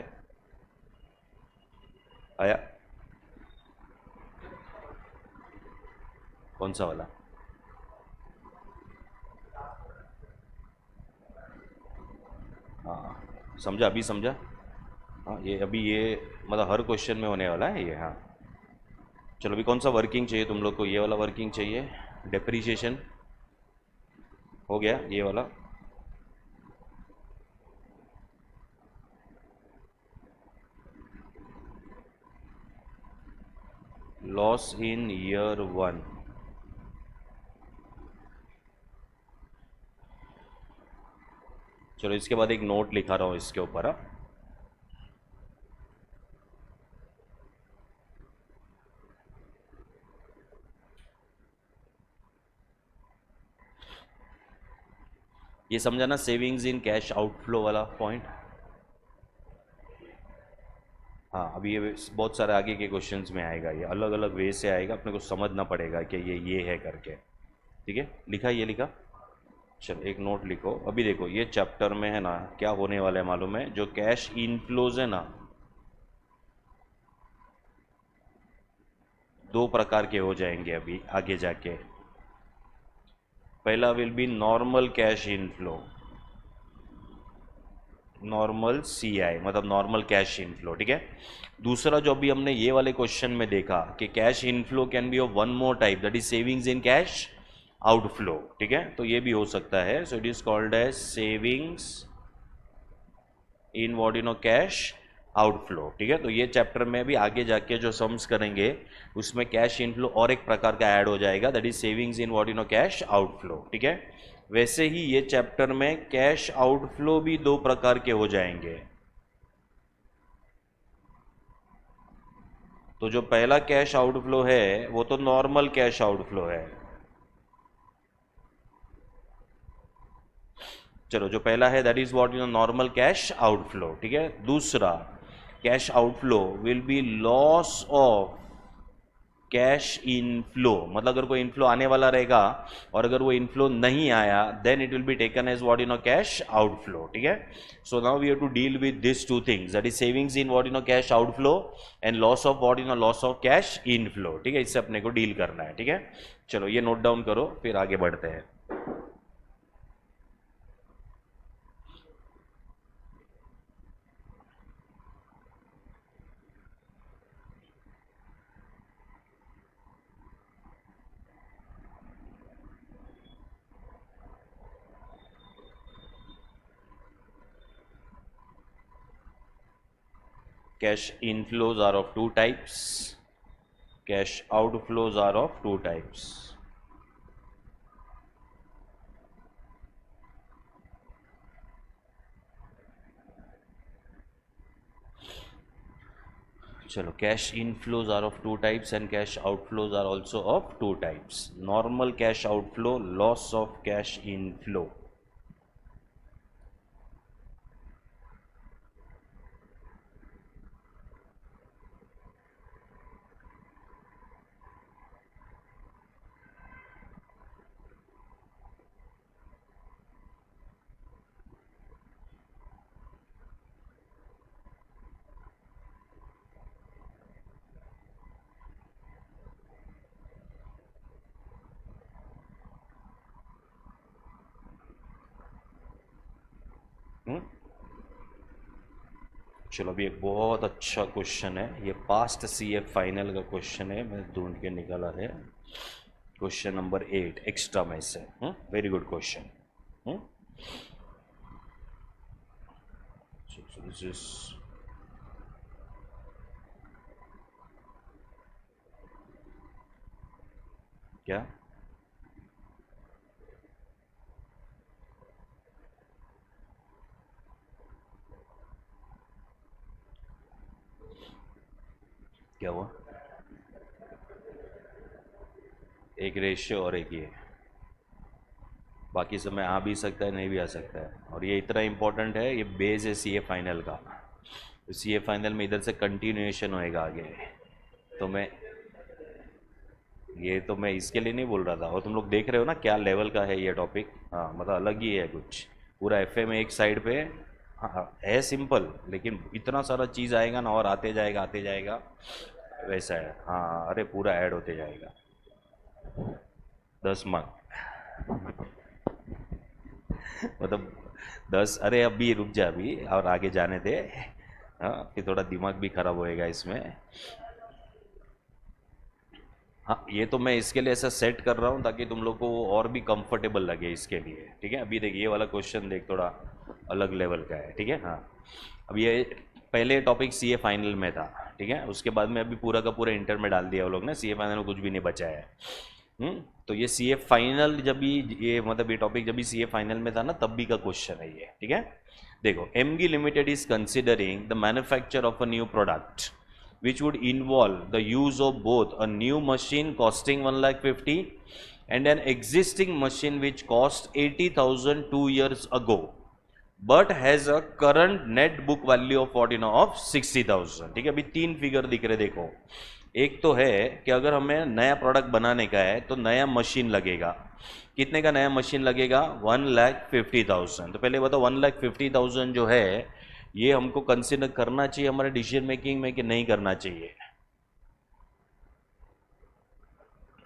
आया? कौन सा वाला? हाँ समझा, अभी समझा. हाँ ये अभी ये मतलब हर क्वेश्चन में होने वाला है ये. हाँ चलो अभी कौन सा वर्किंग चाहिए तुम लोग को? ये वाला वर्किंग चाहिए. डेप्रीशिएशन हो गया ये वाला. Loss in year 1. चलो इसके बाद एक नोट लिखा रहा हूँ इसके ऊपर. हाँ ये समझा ना, सेविंग्स इन कैश आउटफ्लो वाला पॉइंट. हाँ, अभी ये बहुत सारे आगे के क्वेश्चंस में आएगा, ये अलग अलग वे से आएगा, अपने को समझना पड़ेगा कि ये है करके। ठीक है, लिखा, ये लिखा। चलो एक नोट लिखो। अभी देखो ये चैप्टर में है ना क्या होने वाला है मालूम है, जो कैश इनफ्लोज है ना, दो प्रकार के हो जाएंगे अभी आगे जाके। पहला will be normal cash inflow, normal CI मतलब नॉर्मल कैश इनफ्लो। ठीक है, दूसरा जो अभी हमने ये वाले क्वेश्चन में देखा कि cash inflow can be of one more type, that is savings in cash outflow. ठीक है, तो ये भी हो सकता है। So it is called as savings in what you know cash outflow. ठीक है, तो ये चैप्टर में भी आगे जाके जो सम्स करेंगे उसमें कैश इनफ्लो और एक प्रकार का ऐड हो जाएगा, that is savings in what you know cash outflow. ठीक है, वैसे ही ये चैप्टर में कैश आउटफ्लो भी दो प्रकार के हो जाएंगे। तो जो पहला कैश आउटफ्लो है वो तो नॉर्मल कैश आउटफ्लो है। चलो जो पहला है that is what you no normal cash outflow. ठीक है, दूसरा cash outflow will be loss of cash inflow, मतलब अगर कोई इनफ्लो आने वाला रहेगा और अगर वो इनफ्लो नहीं आया then it will be taken as what you know cash outflow. ठीक है, so now we have to deal with this two things, that is savings in what you know cash outflow and loss of what you know loss of cash inflow. ठीक है, इससे अपने को deal करना है। ठीक है, चलो ये नोट डाउन करो फिर आगे बढ़ते हैं। Cash inflows are of two types, cash outflows are of two types. चलो, cash inflows are of two types and cash outflows are also of two types. Normal cash outflow, loss of cash inflow. चलो अभी एक बहुत अच्छा question है, ये past CA final का question है, मैं ढूंढ के निकाला है। क्वेश्चन नंबर 8 एक्स्ट्रा में से, very good question. So this is क्या क्या हुआ? एक रेशियो और एक ये, बाकी समय आ भी सकता है नहीं भी आ सकता है। और ये इतना इम्पोर्टेंट है, ये बेस है सीए फाइनल का। तो सीए फाइनल में इधर से कंटिन्यूएशन होएगा आगे। तो मैं इसके लिए नहीं बोल रहा था, और तुम लोग देख रहे हो ना क्या लेवल का है ये टॉपिक। हाँ मतलब अलग ही है कुछ, पूरा एफए में एक साइड पे। हाँ है सिंपल, लेकिन इतना सारा चीज़ आएगा ना और आते जाएगा वैसा है। हाँ अरे पूरा ऐड होते जाएगा। 10 मार्क मतलब 10, अरे अभी रुक जा अभी और आगे जाने दे। हाँ फिर थोड़ा दिमाग भी खराब होएगा इसमें। हाँ ये तो मैं इसके लिए ऐसा सेट कर रहा हूँ ताकि तुम लोग को वो और भी कंफर्टेबल लगे इसके लिए। ठीक है, अभी देख ये वाला क्वेश्चन देख, थोड़ा अलग लेवल का है। ठीक है, हाँ अब ये पहले टॉपिक सीए फाइनल में था। ठीक है, उसके बाद में अभी पूरा का पूरा इंटर में डाल दिया वो लोग ने, सीए फाइनल में कुछ भी नहीं बचा है। तो ये सीए फाइनल जब भी ये मतलब ये टॉपिक जब भी सीए फाइनल में था ना तब भी का क्वेश्चन है ये। ठीक है, देखो Emgee limited is considering the manufacture of a new product which would involve the use of both a new machine costing 1,50,000 and an existing machine which cost 80,000 2 years ago. But has a current net book value of what of 60,000। ठीक है, अभी तीन figure दिख रहे देखो। एक तो है कि अगर हमें नया प्रोडक्ट बनाने का है तो नया मशीन लगेगा। कितने का नया मशीन लगेगा? 1,50,000। तो पहले बताओ 1,50,000 जो है ये हमको कंसिडर करना चाहिए हमारे डिसीजन मेकिंग में कि नहीं करना चाहिए?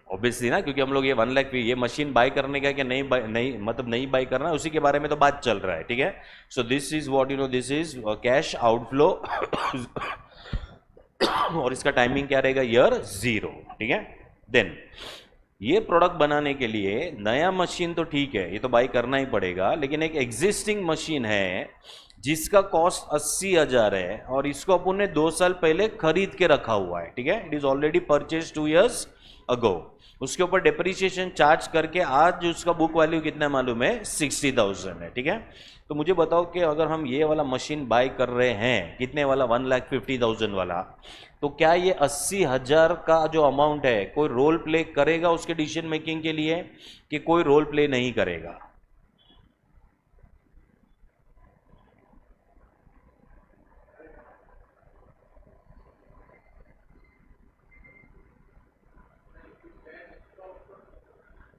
ऑब्वियसली ना, क्योंकि हम लोग ये 1,00,000 ये मशीन बाय करने का कि नहीं मतलब नहीं बाय करना है, उसी के बारे में तो बात चल रहा है। ठीक है, so this is what this is cash outflow और इसका टाइमिंग क्या रहेगा? ईयर 0। ठीक है, देन ये प्रोडक्ट बनाने के लिए नया मशीन तो ठीक है, ये तो बाय करना ही पड़ेगा, लेकिन एक एग्जिस्टिंग मशीन है जिसका कॉस्ट 80,000 है और इसको अपन ने 2 साल पहले खरीद के रखा हुआ है। ठीक है, it is already purchase 2 years अगो। उसके ऊपर डेप्रिसिएशन चार्ज करके आज उसका बुक वैल्यू कितना मालूम है? 60,000 है। ठीक है, तो मुझे बताओ कि अगर हम ये वाला मशीन बाय कर रहे हैं, कितने वाला? 1,50,000 वाला, तो क्या ये 80,000 का जो अमाउंट है कोई रोल प्ले करेगा उसके डिसीजन मेकिंग के लिए कि कोई रोल प्ले नहीं करेगा?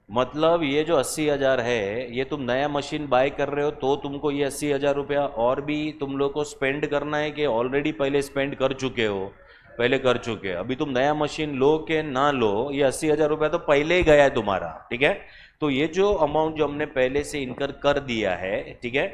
मतलब ये जो 80,000 है, ये तुम नया मशीन बाय कर रहे हो तो तुमको ये 80,000 रुपया और भी तुम लोग को स्पेंड करना है कि ऑलरेडी पहले स्पेंड कर चुके हो? पहले कर चुके हो। अभी तुम नया मशीन लो के ना लो, ये 80,000 रुपया तो पहले ही गया है तुम्हारा। ठीक है, तो ये जो अमाउंट जो हमने पहले से इनकर कर दिया है, ठीक है,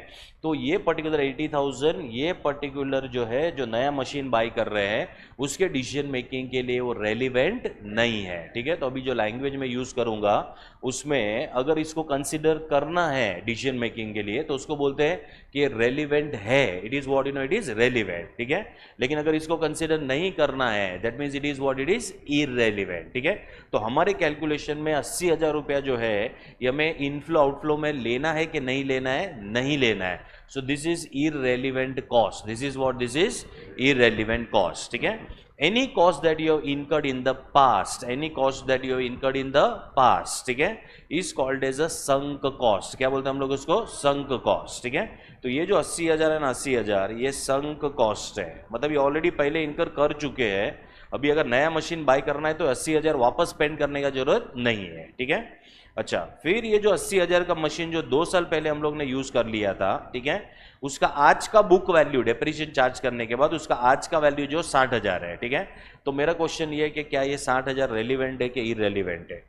तो ये पर्टिकुलर 80,000 ये पर्टिकुलर जो है जो नया मशीन बाय कर रहे हैं उसके डिसीजन मेकिंग के लिए वो रेलिवेंट नहीं है। ठीक है, तो अभी जो लैंग्वेज में यूज करूंगा उसमें अगर इसको कंसिडर करना है डिसीजन मेकिंग के लिए तो उसको बोलते हैं कि रेलिवेंट है। It is what it is relevant. ठीक है, लेकिन अगर इसको कंसिडर नहीं करना है that means it is what it is irrelevant. ठीक है, तो हमारे कैलकुलेशन में 80,000 रुपया जो है ये हमें इनफ्लो आउटफ्लो में लेना है कि नहीं लेना है? नहीं लेना है। So this is irrelevant cost. This is what this is irrelevant cost. ठीक है, any cost that you have incurred in the past, any cost that you have incurred in the past, ठीक है, is called as a sunk cost. क्या बोलते हैं हम लोग उसको? sunk cost. ठीक है, तो ये जो 80,000 है ना, 80,000 ये sunk cost है, मतलब ये ऑलरेडी पहले इनकर कर चुके हैं। अभी अगर नया मशीन बाय करना है तो 80,000 वापस स्पेंड करने का जरूरत नहीं है। ठीक है, अच्छा, फिर ये जो 80,000 का मशीन जो 2 साल पहले हम लोग ने यूज कर लिया था, ठीक है, उसका आज का बुक वैल्यू डेप्रिसिएशन चार्ज करने के बाद उसका आज का वैल्यू जो 60,000 है। ठीक है, तो मेरा क्वेश्चन ये है कि क्या ये 60,000 रेलिवेंट है कि इररेलिवेंट है?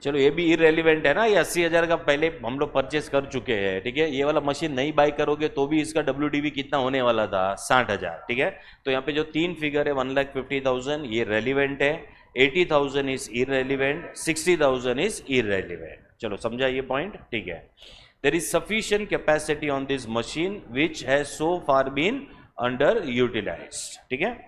चलो ये भी इररेलिवेंट है ना, ये 80,000 का पहले हम लोग परचेस कर चुके हैं। ठीक है, ये वाला मशीन नहीं बाय करोगे तो भी इसका WDV कितना होने वाला था? 60,000। ठीक है, तो यहाँ पे जो तीन फिगर है 1,50,000 ये रेलिवेंट है, 80,000 इज इररेलिवेंट, 60,000 इज इररेलिवेंट। चलो समझा ये पॉइंट? ठीक है, there is sufficient capacity on this machine which has so far been under utilized. ठीक है,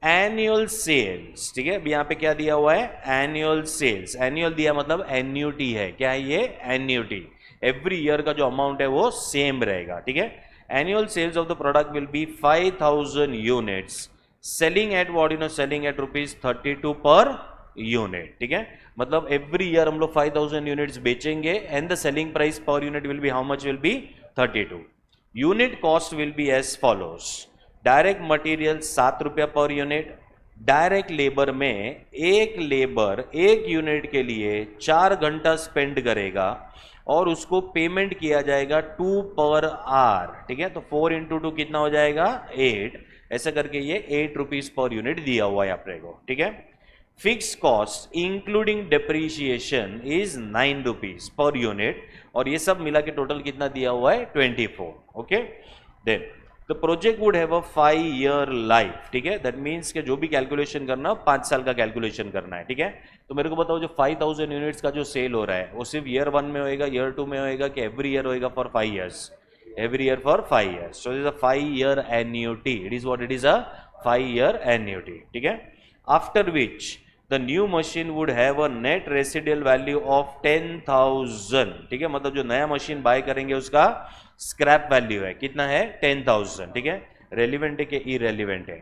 एनुअल सेल्स। ठीक है, अभी यहाँ पे क्या दिया हुआ है? Annual sales. एनुअल दिया मतलब एन्यूटी है। क्या है ये? एन्यूटी। एवरी ईयर का जो अमाउंट है वो सेम रहेगा। ठीक है, annual sales of the product will be 5,000 units selling at what selling at ₹32 per unit. ठीक है, मतलब एवरी ईयर हम लोग 5,000 यूनिट्स बेचेंगे and the selling price per unit will be how much? Will be 32। Unit cost will be as follows. Direct material 7 रुपया per unit. Direct labour में एक labour एक यूनिट के लिए 4 घंटा स्पेंड करेगा और उसको पेमेंट किया जाएगा 2 पर आवर। ठीक है, तो 4 × 2 कितना हो जाएगा? 8। ऐसा करके ये 8 रुपीज पर यूनिट दिया हुआ है अपने को। ठीक है, fix cost including depreciation is 9 rupees per unit और ये सब मिला के टोटल कितना दिया हुआ है? 24। Okay, then the project would have a 5-year life. ठीक है, दैट मीन्स कि जो भी कैलकुलेशन करना 5 साल का कैलकुलेशन करना है। ठीक है, तो मेरे को बताओ जो 5,000 यूनिट्स का जो सेल हो रहा है वो सिर्फ ईयर 1 में होएगा, ईयर 2 में होएगा कि एवरी ईयर होएगा for 5 years? Every year for 5 years। So it is a 5-year annuity। It is what it is? A 5-year annuity। ठीक है, after which the new machine would have a net residual value of 10,000। ठीक है, मतलब जो नया machine bye करेंगे उसका scrap value है कितना है? 10,000। ठीक है, रेलिवेंट है कि इररेलिवेंट है?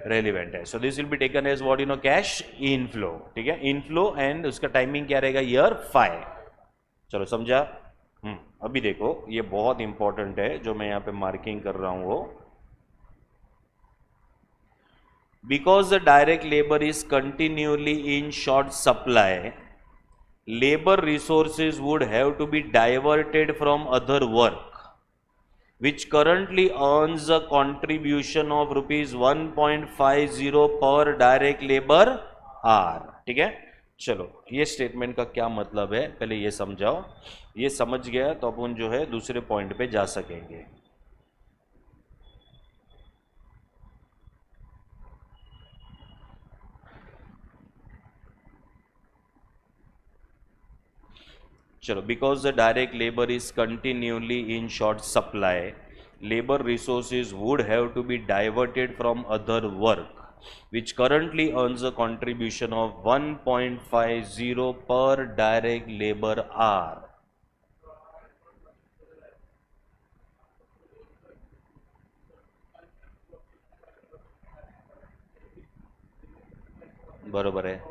रेलिवेंट है। So this will be taken as what cash inflow. ठीक है, इनफ्लो एंड उसका टाइमिंग क्या रहेगा? ईयर 5। चलो समझा। अभी देखो ये बहुत इंपॉर्टेंट है जो मैं यहाँ पे मार्किंग कर रहा हूँ वो, because the direct labour is continually in short supply, labor resources would have to be diverted from other work which currently earns a contribution of rupees 1.50 per direct labor hour। ठीक है, चलो ये statement का क्या मतलब है पहले ये समझाओ, ये समझ गया तो अपन जो है दूसरे पॉइंट पे जा सकेंगे। चलो, because the direct labour is continually in short supply, labor resources would have to be diverted from other work which currently earns a contribution of 1.50 per direct labor hour। बरोबर है।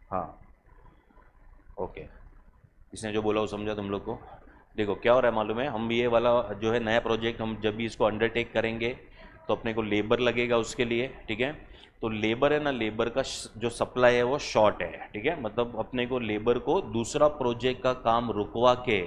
हाँ ओके, इसने जो बोला वो समझा तुम लोग को। देखो क्या हो रहा है मालूम है, हम ये वाला जो है नया प्रोजेक्ट हम जब भी इसको अंडरटेक करेंगे तो अपने को लेबर लगेगा उसके लिए। ठीक है, तो लेबर है ना, लेबर का जो सप्लाई है वो शॉर्ट है। ठीक है, मतलब अपने को लेबर को दूसरा प्रोजेक्ट का काम रुकवा के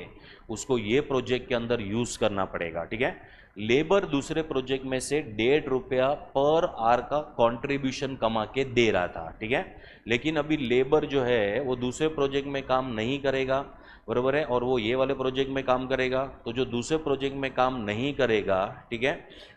उसको ये प्रोजेक्ट के अंदर यूज़ करना पड़ेगा। ठीक है, लेबर दूसरे प्रोजेक्ट में से 1.5 रुपया पर आवर का कंट्रीब्यूशन कमा के दे रहा था। ठीक है, लेकिन अभी लेबर जो है वो दूसरे प्रोजेक्ट में काम नहीं करेगा, बरोबर है, और वो ये वाले प्रोजेक्ट में काम करेगा, तो जो दूसरे प्रोजेक्ट में काम नहीं करेगा, ठीक है,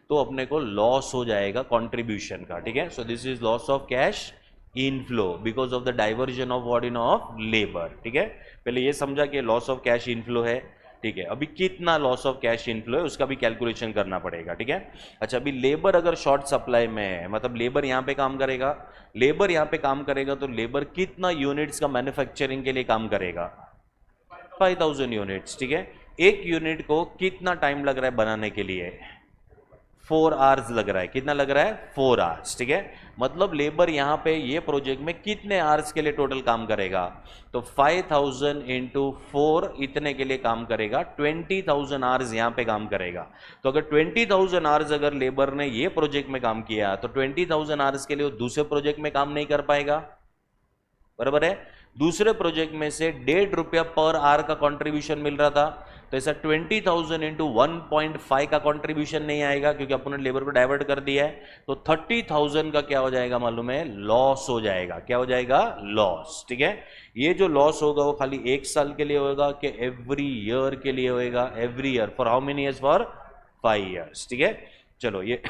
तो अपने को लॉस हो जाएगा कंट्रीब्यूशन का। ठीक है, so this is loss of cash inflow because of the diversion of what in of labour. ठीक है, पहले ये समझा कि लॉस ऑफ कैश इनफ्लो है। ठीक है, अभी कितना लॉस ऑफ कैश इनफ्लो है उसका भी कैलकुलेशन करना पड़ेगा। ठीक है, अच्छा अभी लेबर अगर शॉर्ट सप्लाई में है, मतलब लेबर यहाँ पे काम करेगा, लेबर यहाँ पे काम करेगा, तो लेबर कितना यूनिट्स का मैन्युफैक्चरिंग के लिए काम करेगा, 5000 यूनिट्स। ठीक है, एक यूनिट को कितना टाइम लग रहा है बनाने के लिए, 4 आवर्स लग रहा है। कितना लग रहा है, 4 आवर्स। ठीक है, मतलब लेबर यहां पे ये प्रोजेक्ट में कितने आवर्स के लिए टोटल काम करेगा, तो 5000 इंटू 4 इतने के लिए काम करेगा, 20,000 आवर्स यहां पे काम करेगा। तो अगर 20,000 आवर्स अगर लेबर ने ये प्रोजेक्ट में काम किया तो 20,000 आवर्स के लिए वो दूसरे प्रोजेक्ट में काम नहीं कर पाएगा, बराबर है। दूसरे प्रोजेक्ट में से 1.5 रुपया पर आवर का कंट्रीब्यूशन मिल रहा था, तो ऐसा 20,000 इंटू 1.5 का कंट्रीब्यूशन नहीं आएगा क्योंकि अपन ने लेबर को डाइवर्ट कर दिया है, तो 30,000 का क्या हो जाएगा मालूम है, लॉस हो जाएगा। क्या हो जाएगा, लॉस। ठीक है, ये जो लॉस होगा वो खाली 1 साल के लिए होगा कि एवरी ईयर के लिए होएगा, every year for how many years, for 5 years. ठीक है, चलो ये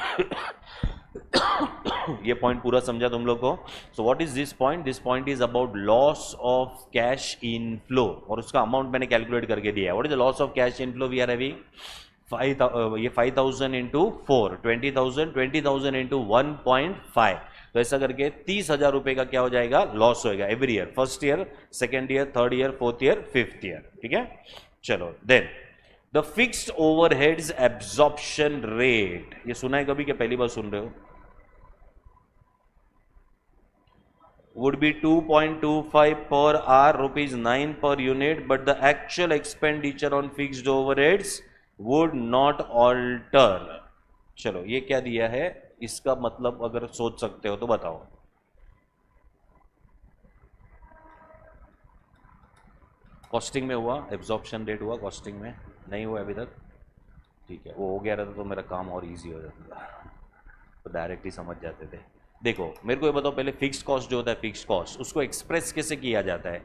ये पॉइंट पूरा समझा तुम लोग को। So what is this point, this point is about loss of cash inflow, और उसका अमाउंट मैंने कैलकुलेट करके दिया है। What is the loss of cash inflow, we are having 5,000 into 4, 20,000, 20,000 into 1.5, तो ऐसा करके 30,000 रुपए का क्या हो जाएगा, लॉस होएगा every year, first year, second year, third year, fourth year, fifth year. ठीक है, चलो then the fixed overheads absorption rate, ये सुना है कभी, क्या पहली बार सुन रहे हो, would be 2.25 per hour, rupees 9 per unit, but the actual expenditure on fixed overheads would not alter। चलो ये क्या दिया है, इसका मतलब अगर सोच सकते हो तो बताओ। कॉस्टिंग में हुआ, एब्जॉर्प्शन रेट हुआ, कॉस्टिंग में नहीं हुआ अभी तक। ठीक है, वो हो गया रहता तो मेरा काम और इजी हो जाता था, तो डायरेक्ट ही समझ जाते थे। देखो मेरे को ये बताओ पहले, फिक्स्ड कॉस्ट जो होता है, फिक्स्ड कॉस्ट उसको एक्सप्रेस कैसे किया जाता है,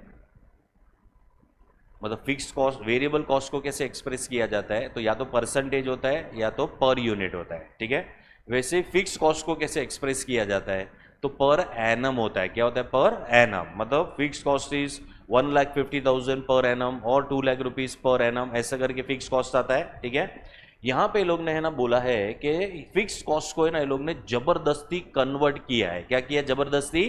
मतलब फिक्स्ड कॉस्ट, वेरिएबल कॉस्ट को कैसे एक्सप्रेस किया जाता है, तो या तो परसेंटेज होता है या तो पर यूनिट होता है। ठीक है, वैसे फिक्स्ड कॉस्ट को कैसे एक्सप्रेस किया जाता है, तो पर एनम होता है। क्या होता है, पर एनम, मतलब fixed cost is 1,50,000 per annum और 2 लाख रुपीज पर एनम, ऐसा करके फिक्स्ड कॉस्ट आता है। ठीक है, यहाँ पे लोग ने है ना बोला है कि फिक्स्ड कॉस्ट को है ना ये लोग ने जबरदस्ती कन्वर्ट किया है। क्या किया, जबरदस्ती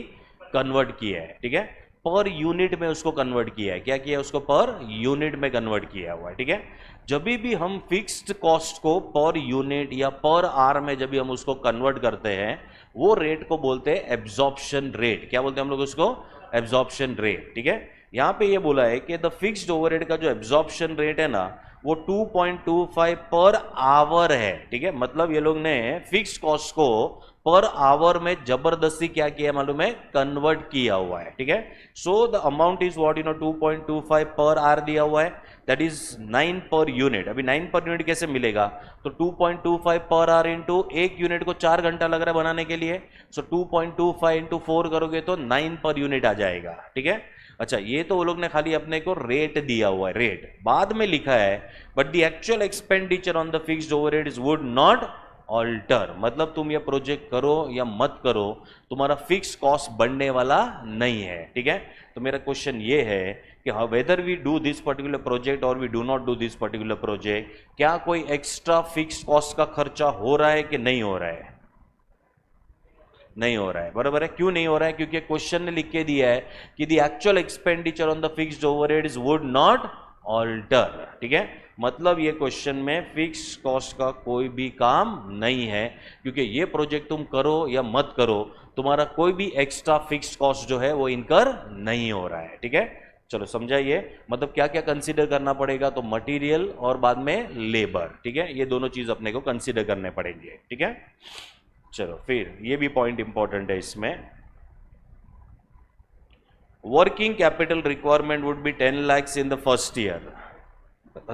कन्वर्ट किया है। ठीक है, पर यूनिट में उसको कन्वर्ट किया है। क्या किया है? उसको पर यूनिट में कन्वर्ट किया हुआ है, ठीक है। जब भी हम फिक्स्ड कॉस्ट को पर यूनिट या पर आवर में जब भी हम उसको कन्वर्ट करते हैं, वो रेट को बोलते हैं एब्जॉर्प्शन रेट। क्या बोलते हैं हम लोग उसको? एब्जॉर्प्शन रेट, ठीक है। यहां पे ये बोला है कि द फिक्स्ड ओवरहेड का जो एब्जॉर्प्शन रेट है ना, वो 2.25 पर आवर है, ठीक है। मतलब ये लोग ने फिक्स्ड कॉस्ट को पर आवर में जबरदस्ती क्या किया मालूम है? कन्वर्ट किया हुआ है, ठीक है। So the amount is what 2.25 per hour दिया हुआ है, दैट इज 9 पर यूनिट। अभी 9 पर यूनिट कैसे मिलेगा? तो 2.25 पर आवर इंटू एक यूनिट को 4 घंटा लग रहा है बनाने के लिए, सो 2.25 इंटू 4 करोगे तो 9 पर यूनिट आ जाएगा, ठीक है। अच्छा, ये तो वो लोग ने खाली अपने को रेट दिया हुआ है, रेट बाद में लिखा है, but the actual expenditure on the fixed overheads would not alter. मतलब तुम ये प्रोजेक्ट करो या मत करो, तुम्हारा फिक्स कॉस्ट बढ़ने वाला नहीं है, ठीक है। तो मेरा क्वेश्चन ये है कि whether we do this particular project और we do not do this particular project, क्या कोई एक्स्ट्रा फिक्स कॉस्ट का खर्चा हो रहा है कि नहीं हो रहा है? नहीं हो रहा है, बराबर है। क्यों नहीं हो रहा है? क्योंकि क्वेश्चन ने लिख के दिया है कि the actual expenditure on the fixed overheads would not alter, ठीक है। मतलब ये क्वेश्चन में फिक्स कॉस्ट का कोई भी काम नहीं है, क्योंकि ये प्रोजेक्ट तुम करो या मत करो, तुम्हारा कोई भी एक्स्ट्रा फिक्स कॉस्ट जो है वो इनकर नहीं हो रहा है, ठीक है। चलो समझाइए, मतलब क्या क्या कंसीडर करना पड़ेगा? तो मटेरियल और बाद में लेबर, ठीक है। ये दोनों चीज अपने को कंसीडर करने पड़ेंगे, ठीक है। चलो फिर ये भी पॉइंट इंपॉर्टेंट है इसमें, working capital requirement would be 10 lakhs in the first year,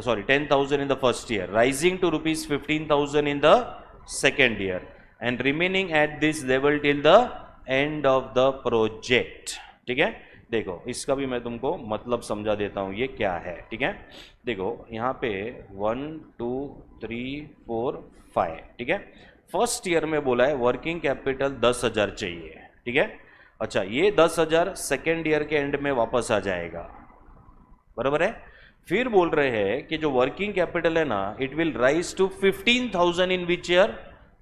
sorry 10,000 in the first year, rising to rupees 15,000 in the second year and remaining at this level till the end of the project, ठीक है। देखो इसका भी मैं तुमको मतलब समझा देता हूं ये क्या है, ठीक है। देखो यहाँ पे 1 2 3 4 5, ठीक है। फर्स्ट ईयर में बोला है वर्किंग कैपिटल 10,000 चाहिए, ठीक है। अच्छा, ये 10,000 सेकेंड ईयर के एंड में वापस आ जाएगा, बराबर है। फिर बोल रहे हैं कि जो वर्किंग कैपिटल है ना, it will rise to 15,000 in which year?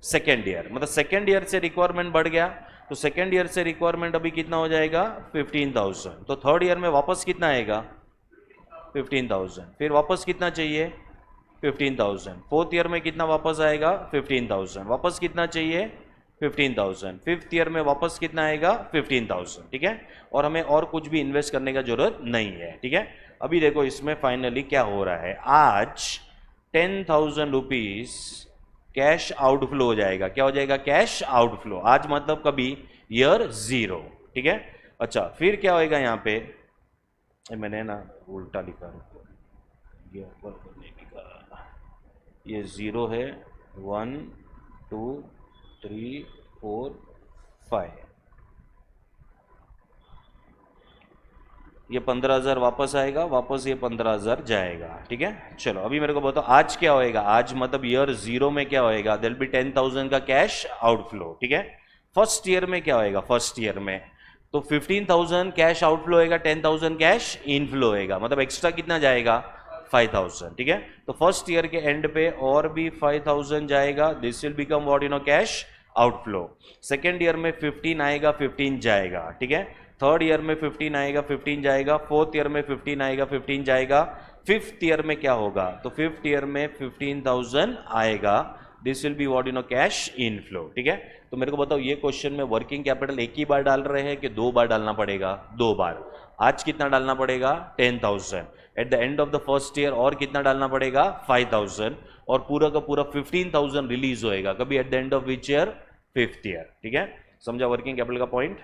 Second year. मतलब सेकेंड ईयर से रिक्वायरमेंट बढ़ गया, तो सेकेंड ईयर से रिक्वायरमेंट अभी कितना हो जाएगा? 15,000। तो थर्ड ईयर में वापस कितना आएगा? 15,000। फिर वापस कितना चाहिए? 15,000। फोर्थ ईयर में कितना वापस आएगा? 15,000। वापस कितना चाहिए? 15,000। फिफ्थ ईयर में वापस कितना आएगा? 15,000, ठीक है। और हमें और कुछ भी इन्वेस्ट करने का जरूरत नहीं है, ठीक है। अभी देखो इसमें फाइनली क्या हो रहा है, आज 10,000 रुपीज कैश आउटफ्लो हो जाएगा। क्या हो जाएगा? Cash outflow. आज मतलब कभी? ईयर 0, ठीक है। अच्छा, फिर क्या होएगा यहाँ पे? मैंने ना उल्टा लिखा, ये ऊपर नहीं लिखा, ये 0 है, 1 2 3 4 5, ये 15,000 वापस आएगा, वापस ये 15,000 जाएगा, ठीक है। चलो अभी मेरे को बताओ आज क्या होएगा? आज मतलब ईयर 0 में क्या होएगा? देयर बी 10,000 का कैश आउटफ्लो, ठीक है। फर्स्ट ईयर में क्या होएगा? फर्स्ट ईयर में तो 15,000 कैश आउटफ्लो होएगा, 10,000 कैश इनफ्लो होएगा, मतलब एक्स्ट्रा कितना जाएगा? 5,000, ठीक है। तो फर्स्ट ईयर के एंड पे और भी 5,000 जाएगा, this will become what cash outflow. Second year में 15 आएगा, 15 जाएगा, ठीक है। थर्ड ईयर में 15 आएगा, 15 जाएगा। फोर्थ ईयर में 15 आएगा, 15 जाएगा। फिफ्थ ईयर में क्या होगा? तो फिफ्थ ईयर में 15,000 आएगा, this will be what cash inflow, ठीक है। तो मेरे को बताओ ये क्वेश्चन में वर्किंग कैपिटल एक ही बार डाल रहे हैं कि 2 बार डालना पड़ेगा? 2 बार। आज कितना डालना पड़ेगा? 10,000। Eight the end of the first year और कितना डालना पड़ेगा? 5,000। और पूरा का पूरा 15,000 रिलीज होएगा कभी? Eight the and of which year? Fifth year, ठीक है। समझा वर्किंग कैपिटल का point?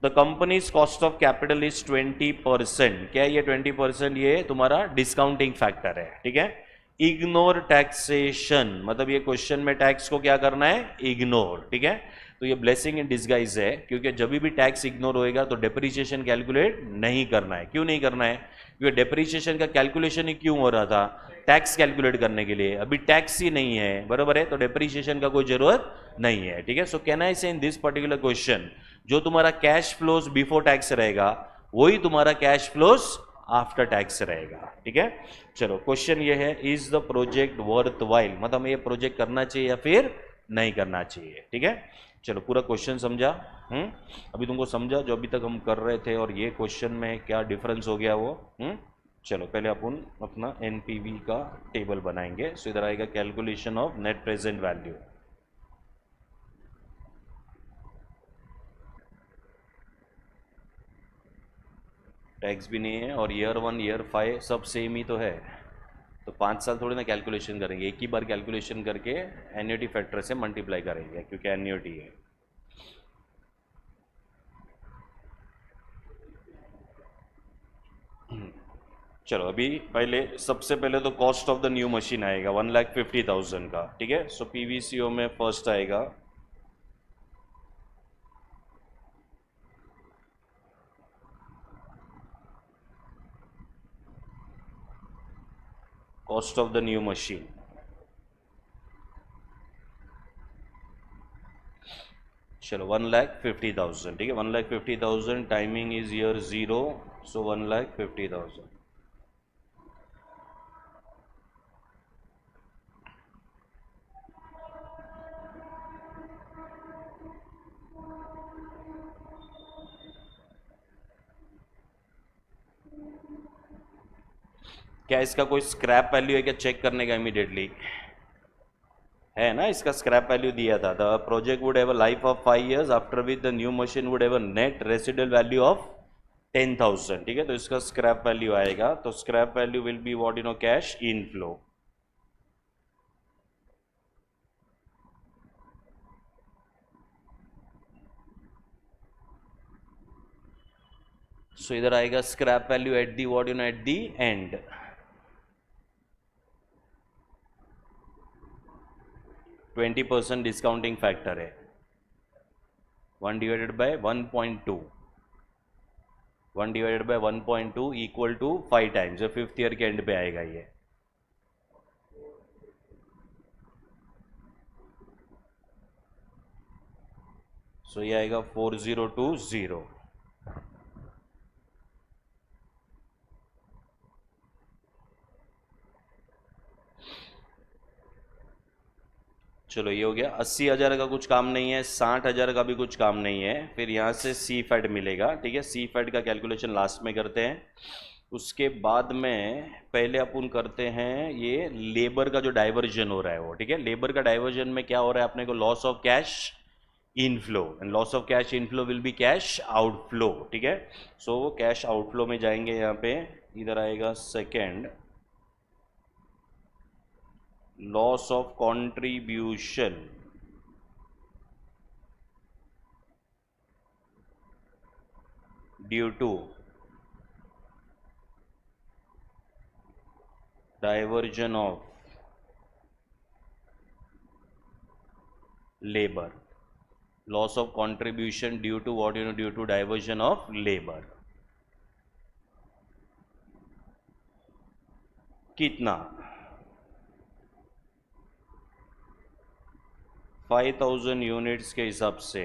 The companies cost of capital is 20%। क्या है ये 20%? ये तुम्हारा डिस्काउंटिंग फैक्टर है, ठीक है। इग्नोर टैक्सेशन, मतलब ये क्वेश्चन में टैक्स को क्या करना है? इग्नोर, ठीक है। तो ये ब्लेसिंग इन डिस्गाइज है, क्योंकि जब भी टैक्स इग्नोर होएगा तो डेप्रीशिएशन कैलकुलेट नहीं करना है। क्यों नहीं करना है? क्योंकि डेप्रीशिएशन का कैलकुलेशन ही क्यों हो रहा था? टैक्स कैलकुलेट करने के लिए। अभी टैक्स ही नहीं है, बराबर है, तो डेप्रीशिएशन का कोई जरूरत नहीं है, ठीक है। सो कैन आई से इन दिस पर्टिकुलर क्वेश्चन, जो तुम्हारा कैश फ्लोज बिफोर टैक्स रहेगा वही तुम्हारा कैश फ्लोज आफ्टर टैक्स रहेगा, ठीक है। चलो क्वेश्चन ये है, is the project worth while, मतलब ये प्रोजेक्ट करना चाहिए या फिर नहीं करना चाहिए, ठीक है। चलो पूरा क्वेश्चन समझा? अभी तुमको समझा जो अभी तक हम कर रहे थे और ये क्वेश्चन में क्या डिफरेंस हो गया वो? चलो पहले अपन अपना एनपीवी का टेबल बनाएंगे। सो इधर आएगा calculation of net present value. Tax भी नहीं है और ईयर 1 ईयर 5 सब सेम ही तो है, तो 5 साल थोड़ी ना कैलकुलेशन करेंगे, एक ही बार कैलकुलेशन करके एन्युटी फैक्टर से मल्टीप्लाई करेंगे क्योंकि एन्युटी है। चलो अभी पहले सबसे पहले तो cost of the new machine आएगा 1,50,000 का, ठीक है। सो पीवीसीओ में फर्स्ट आएगा cost of the new machine. चलो 1,50,000, ठीक है। 1,50,000 टाइमिंग इज ईयर 0, सो 1,50,000। क्या इसका कोई स्क्रैप वैल्यू है क्या चेक करने का इमीडिएटली? है ना, इसका स्क्रैप वैल्यू दिया था। The project would have a life of 5 years after which the new machine would have a net residual value of 10,000, ठीक है। तो इसका स्क्रैप वैल्यू आएगा, तो scrap value will be what, cash inflow. So इधर आएगा scrap value at the what, at the end. 20% discounting factor है, 1/1.2, 1/1.2 equal to 5 times, 5th year के एंड पे आएगा ये। सो ये आएगा 4020। चलो ये हो गया। 80,000 का कुछ काम नहीं है, 60,000 का भी कुछ काम नहीं है। फिर यहाँ से सी फैड मिलेगा, ठीक है। सी फैड का कैलकुलेशन लास्ट में करते हैं। उसके बाद में पहले अपन करते हैं ये लेबर का जो डाइवर्जन हो रहा है वो, ठीक है। लेबर का डाइवर्जन में क्या हो रहा है अपने को, loss of cash inflow, and loss of cash inflow will be cash outflow, ठीक है। सो कैश आउटफ्लो में जाएंगे, यहाँ पे इधर आएगा second, loss of contribution due to diversion of labor, loss of contribution due to what, due to diversion of labor। कितना? 5,000 units के हिसाब से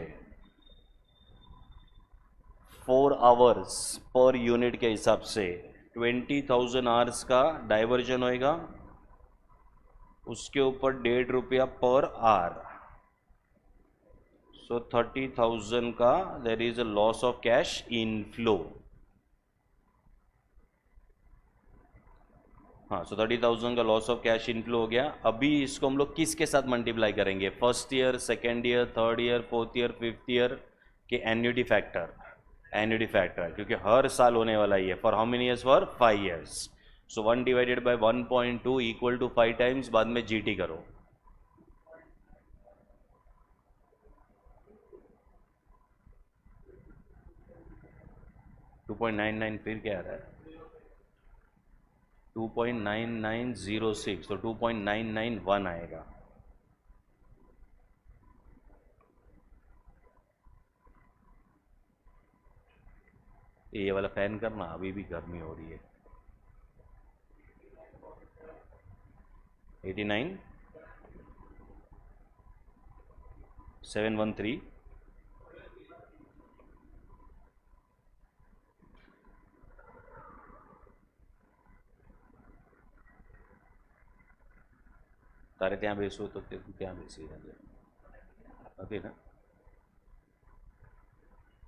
4 आवर्स पर यूनिट के हिसाब से 20,000 आवर्स का डाइवर्जन होएगा, उसके ऊपर 1.5 रुपया पर आवर। सो 30,000 का there is a loss of cash inflow. हाँ, सो 30,000 का लॉस ऑफ कैश इनफ्लो हो गया। अभी इसको हम लोग किसके साथ मल्टीप्लाई करेंगे? First year, second year, third year, fourth year, fifth year के एन्युटी फैक्टर। एन्युटी फैक्टर क्योंकि हर साल होने वाला ही है। For how many years? For 5 years. So 1/1.2 equal to 5 times, बाद में जीटी करो। टू 2.99 फिर क्या आ रहा है? 2.9906, तो 2.991 आएगा। ये वाला फैन करना, अभी भी गर्मी हो रही है। 89 713 તારે ત્યાં બેસવું તો તે તું ક્યાં બેસી રહ્યા છે? નથી ને?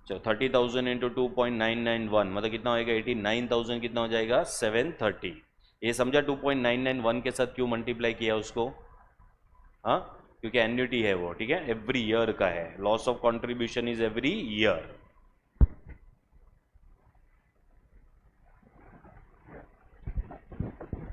चलो 30,000 इंटू 2.991 मतलब कितना होएगा 89,000 कितना हो जाएगा 730। ये समझा 2.991 के साथ क्यों मल्टीप्लाई किया उसको? हाँ, क्योंकि एन्युटी है वो, ठीक है, एवरी ईयर का है, loss of contribution is every year.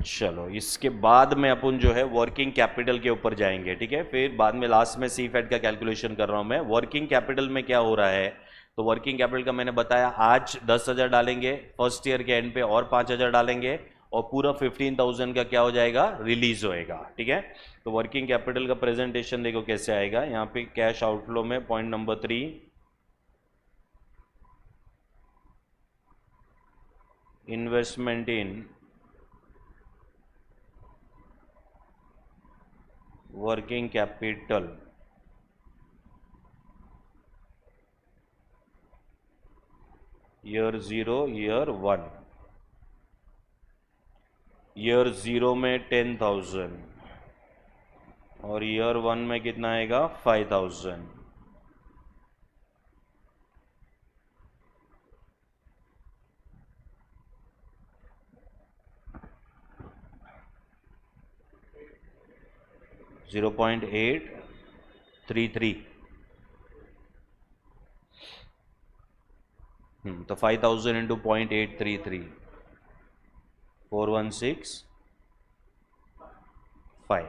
चलो इसके बाद में अपन जो है वर्किंग कैपिटल के ऊपर जाएंगे, ठीक है, फिर बाद में लास्ट में सी फैट का कैलकुलेशन कर रहा हूं मैं। वर्किंग कैपिटल में क्या हो रहा है, तो वर्किंग कैपिटल का मैंने बताया आज 10,000 डालेंगे, फर्स्ट ईयर के एंड पे और 5,000 डालेंगे, और पूरा 15,000 का क्या हो जाएगा, रिलीज होएगा, ठीक है। तो वर्किंग कैपिटल का प्रेजेंटेशन देखो कैसे आएगा, यहाँ पे कैश आउटफ्लो में point number 3, investment in working capital, year 0 year 1, year 0 में 10,000 और ईयर 1 में कितना आएगा 5,000। $0.833। तो 5,000 इंटू 0.833 4,165।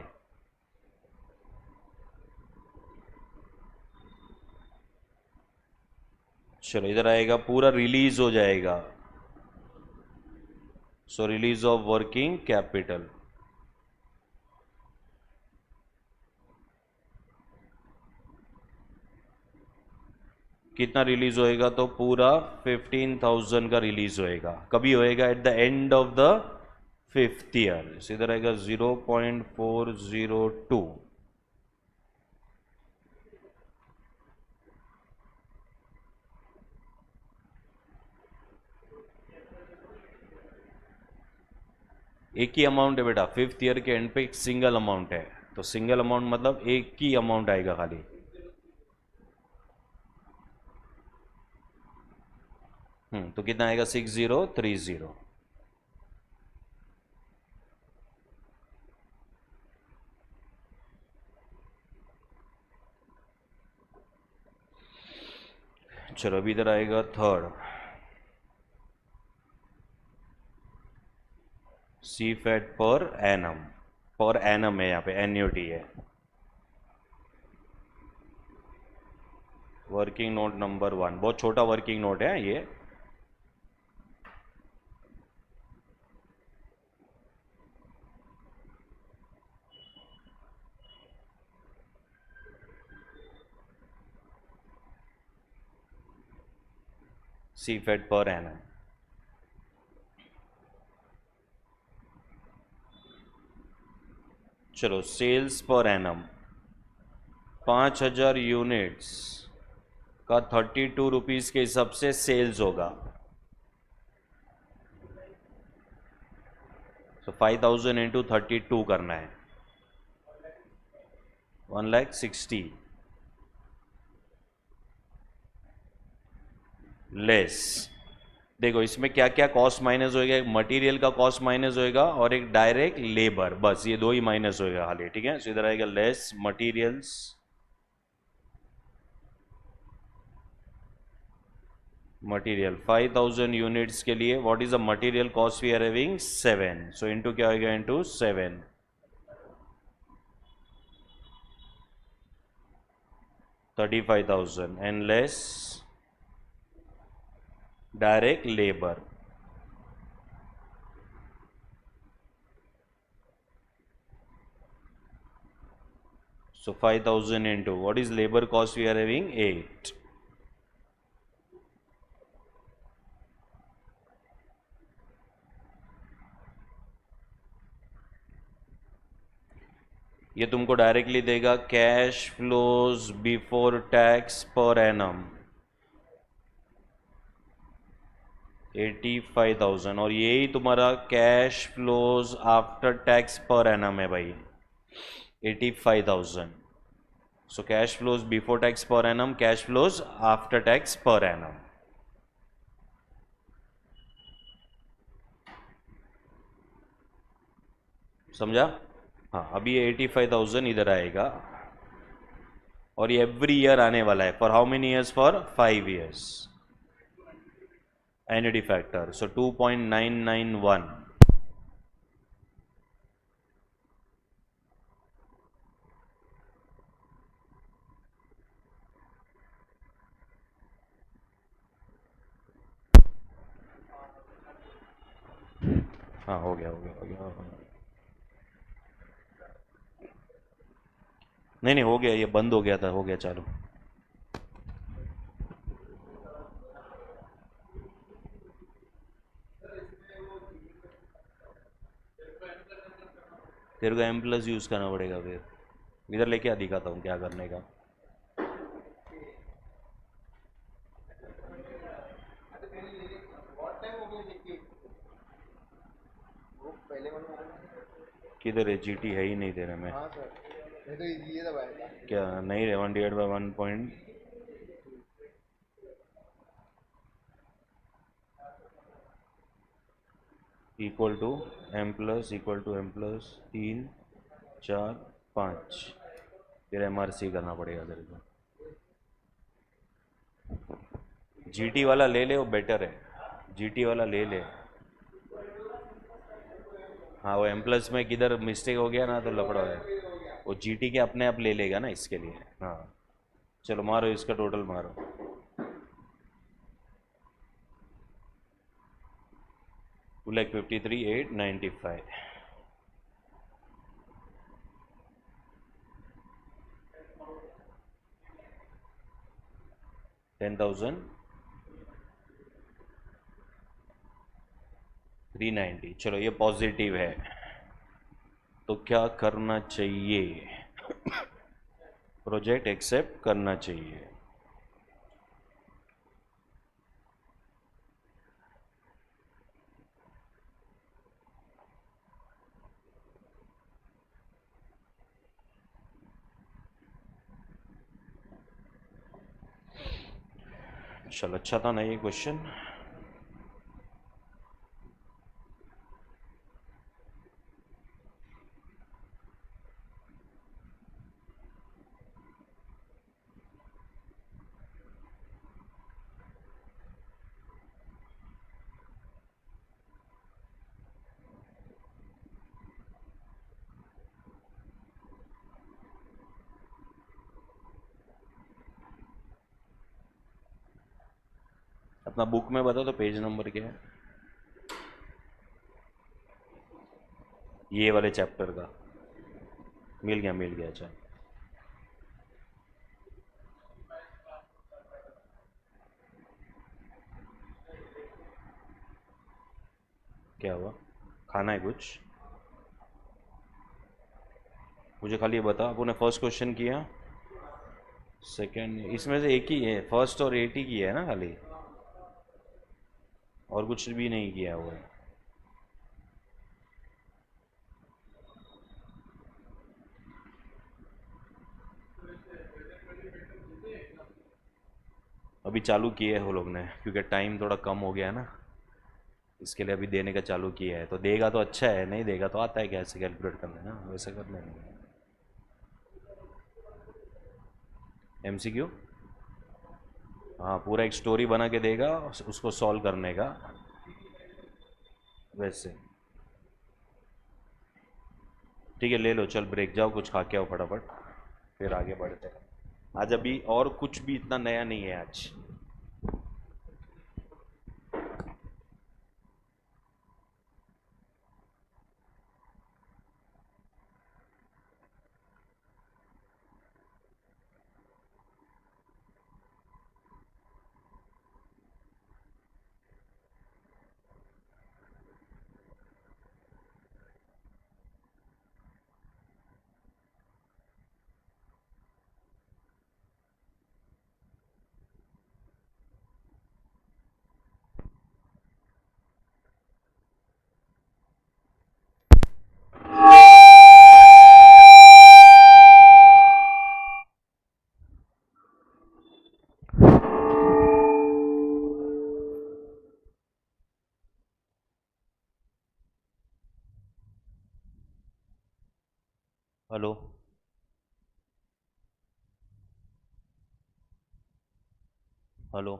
चलो इधर आएगा पूरा रिलीज हो जाएगा, सो रिलीज ऑफ वर्किंग कैपिटल, कितना रिलीज होएगा, तो पूरा 15,000 का रिलीज होएगा। कभी होएगा eight the end of the 5th year, इधर आएगा 0.402। एक ही अमाउंट है बेटा, 5th ईयर के एंड पे एक सिंगल अमाउंट है, तो सिंगल अमाउंट मतलब एक ही अमाउंट आएगा खाली। तो कितना आएगा 6030। चलो अभी इधर आएगा थर्ड, सी फैट पर एनम, पर एनम है, यहाँ पे एन्युटी है। वर्किंग नोट नंबर 1 बहुत छोटा वर्किंग नोट है ये, सी फैट पर एनम। चलो सेल्स पर एनम 5,000 यूनिट्स का 32 रुपीज़ के हिसाब से सेल्स होगा, तो 5,000 इंटू 32 करना है, 1,60,000 लेस। देखो इसमें क्या क्या कॉस्ट माइनस होएगा, एक मटेरियल का कॉस्ट माइनस होएगा और एक डायरेक्ट लेबर, बस ये दो ही माइनस होएगा खाली, ठीक है। सो इधर आएगा लेस मटेरियल्स, मटेरियल 5,000 यूनिट्स के लिए what is the material cost we are having 7, so into क्या होएगा into 7, 35,000 and less direct labour, so 5,000 into what is labor cost we are having 8, ये तुमको डायरेक्टली देगा cash flows before tax per annum 85,000, और यही तुम्हारा cash flows after tax पर annum है भाई 85,000। So cash flows before tax per annum, cash flows after tax per annum. समझा? हाँ, अभी 85,000 इधर आएगा और ये एवरी ईयर आने वाला है. For how many years? For 5 years. Annuity factor, so 2.991. हाँ, हो गया. नहीं नहीं, हो गया, ये बंद हो गया था, हो गया चालू. तेरे को एम प्लस यूज़ करना पड़ेगा फिर. इधर लेके आ, दिखाता हूँ क्या करने का. किधर है? जीटी है ही नहीं तेरे में. हाँ सर, नहीं तो ये दबाया था. क्या नहीं है? 1/1 point. Equal to M plus, equal to M plus 3 4 5. फिर एम आर सी करना पड़ेगा तेरे को. जीटी वाला ले ले, वो बेटर है. जीटी वाला ले ले. हाँ, वो एम प्लस में किधर मिस्टेक हो गया ना तो लफड़ा है. वो जीटी के अपने आप ले लेगा ना इसके लिए. हाँ, चलो मारो इसका टोटल मारो. 2,53,895. 10,390. चलो ये पॉजिटिव है. तो क्या करना चाहिए? प्रोजेक्ट एक्सेप्ट करना चाहिए. चल, अच्छा था ना ये क्वेश्चन. अपना बुक में बता, तो पेज नंबर क्या है ये वाले चैप्टर का? मिल गया, मिल गया. अच्छा, क्या हुआ? खाना है कुछ? मुझे खाली ये बता, आपने फर्स्ट क्वेश्चन किया, सेकंड इसमें से एक ही है, फर्स्ट और 8 ही किया है ना खाली, और कुछ भी नहीं किया हुआ है. अभी चालू किया है वो लोग ने, क्योंकि टाइम थोड़ा कम हो गया है ना, इसके लिए अभी देने का चालू किया है. तो देगा तो अच्छा है, नहीं देगा तो आता है कैसे कैलकुलेट करना है ना, वैसे कर लेंगे. एमसीक्यू, हाँ, पूरा एक स्टोरी बना के देगा, उसको सॉल्व करने का वैसे. ठीक है, ले लो. चल ब्रेक, जाओ कुछ खा के आओ फटाफट, फिर आगे बढ़ते हैं. आज अभी और कुछ भी इतना नया नहीं है आज. Hello, hello.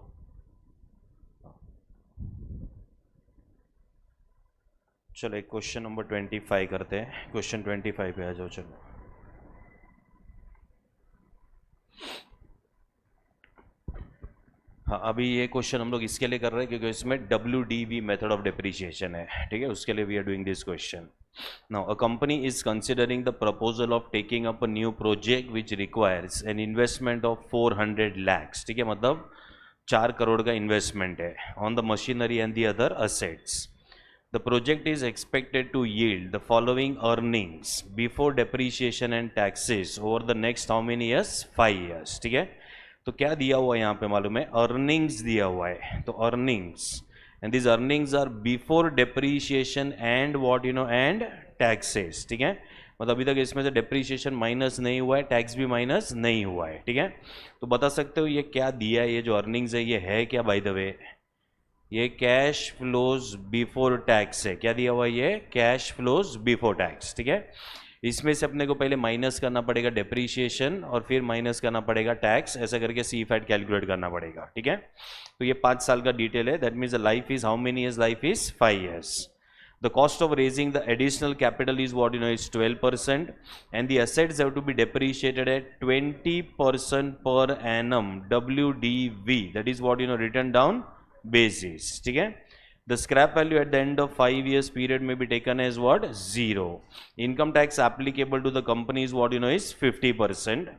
चलो एक क्वेश्चन नंबर 25 करते हैं। क्वेश्चन 25 पे आ जाओ। चलो, हाँ, अभी ये क्वेश्चन हम लोग इसके लिए कर रहे हैं क्योंकि इसमें WDV मेथड ऑफ डिप्रिशिएशन है, ठीक है, उसके लिए we are doing this question. Now a company is considering the proposal of taking up a new project which requires an investment of 400 lakhs, ठीक है, मतलब 4 करोड़ का इन्वेस्टमेंट है on the machinery and the other assets. The project is expected to yield the following earnings before depreciation and taxes over the next how many years? 5 years, ठीक है। तो क्या दिया हुआ है यहाँ पे मालूम है? अर्निंग्स दिया हुआ है। तो earnings, and this earnings are before depreciation and what you know and taxes, ठीक है। मतलब अभी तक इसमें से डेप्रीशिएशन माइनस नहीं हुआ है, टैक्स भी माइनस नहीं हुआ है, ठीक है। तो बता सकते हो ये क्या दिया है? ये जो अर्निंग्स है ये है क्या बाय द वे? ये कैश फ्लोज बिफोर टैक्स है। क्या दिया हुआ है? ये कैश फ्लोज बिफोर टैक्स, ठीक है। इसमें से अपने को पहले माइनस करना पड़ेगा डेप्रीशिएशन और फिर माइनस करना पड़ेगा टैक्स, ऐसा करके सी फैट कैलकुलेट करना पड़ेगा, ठीक है। तो ये 5 साल का डिटेल है। That means the life is how many years? Life is 5 years. The cost of raising the additional capital is what you know is 12%, and the assets have to be depreciated at 20% per annum WDV. That is what you know written down basis, ठीक है। The scrap value at the end of 5 years period may be taken as what? 0. Income tax applicable to the company is what you know is 50%.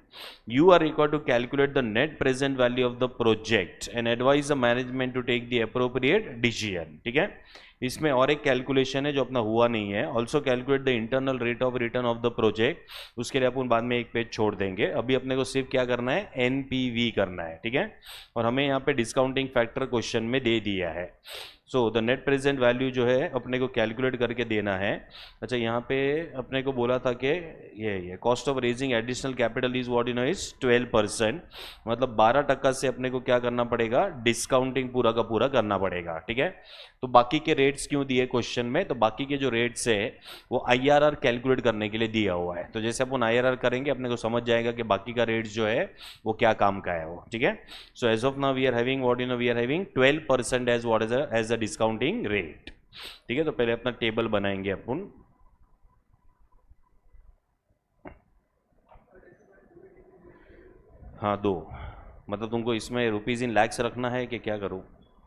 You are required to calculate the net present value of the project and advise the management to take the appropriate decision, ठीक है। इसमें और एक calculation है जो अपना हुआ नहीं है। Also calculate the internal rate of return of the project. उसके लिए अपन बाद में एक पेज छोड़ देंगे। अभी अपने को सिर्फ क्या करना है? एनपीवी करना है, ठीक है। और हमें यहाँ पे डिस्काउंटिंग फैक्टर क्वेश्चन में दे दिया है। So the net present value जो है अपने को कैलकुलेट करके देना है। अच्छा, यहाँ पे अपने को बोला था कि ये cost of raising additional capital is what you no is 12%, मतलब 12% से अपने को क्या करना पड़ेगा? डिस्काउंटिंग पूरा का पूरा करना पड़ेगा, ठीक है। तो बाकी के रेट्स क्यों दिए क्वेश्चन में? तो बाकी के जो रेट्स है वो IRR कैलकुलेट करने के लिए दिया हुआ है। तो जैसे अपन IRR करेंगे अपने को समझ जाएगा कि बाकी का रेट्स जो है वो क्या काम का है वो, ठीक है। So as of now we are having what you know we are having 12% as what is as a discounting rate, ठीक है। तो पहले अपना टेबल बनाएंगे अपन। हाँ, दो। मतलब तुमको इसमें रुपीज़ इन लैक्स रखना है कि क्या करूँ?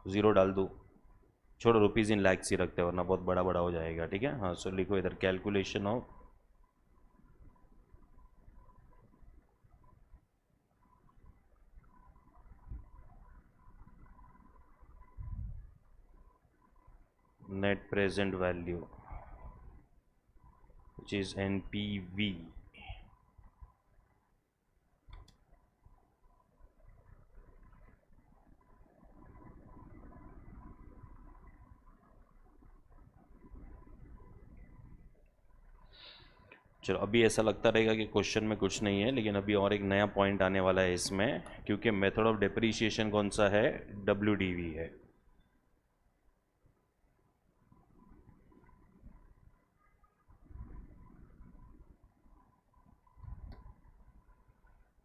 ज़ीरो डाल दूँ? छोड़ो, रुपीज़ इन लैक्स ही रखते हैं वरना बहुत बड़ा बड़ा हो जाएगा, ठीक है। हाँ, सो लिखो इधर calculation of net present value which is NPV। चलो, अभी ऐसा लगता रहेगा कि क्वेश्चन में कुछ नहीं है, लेकिन अभी और एक नया पॉइंट आने वाला है इसमें, क्योंकि मेथड ऑफ डेप्रीशिएशन कौन सा है? WDV है।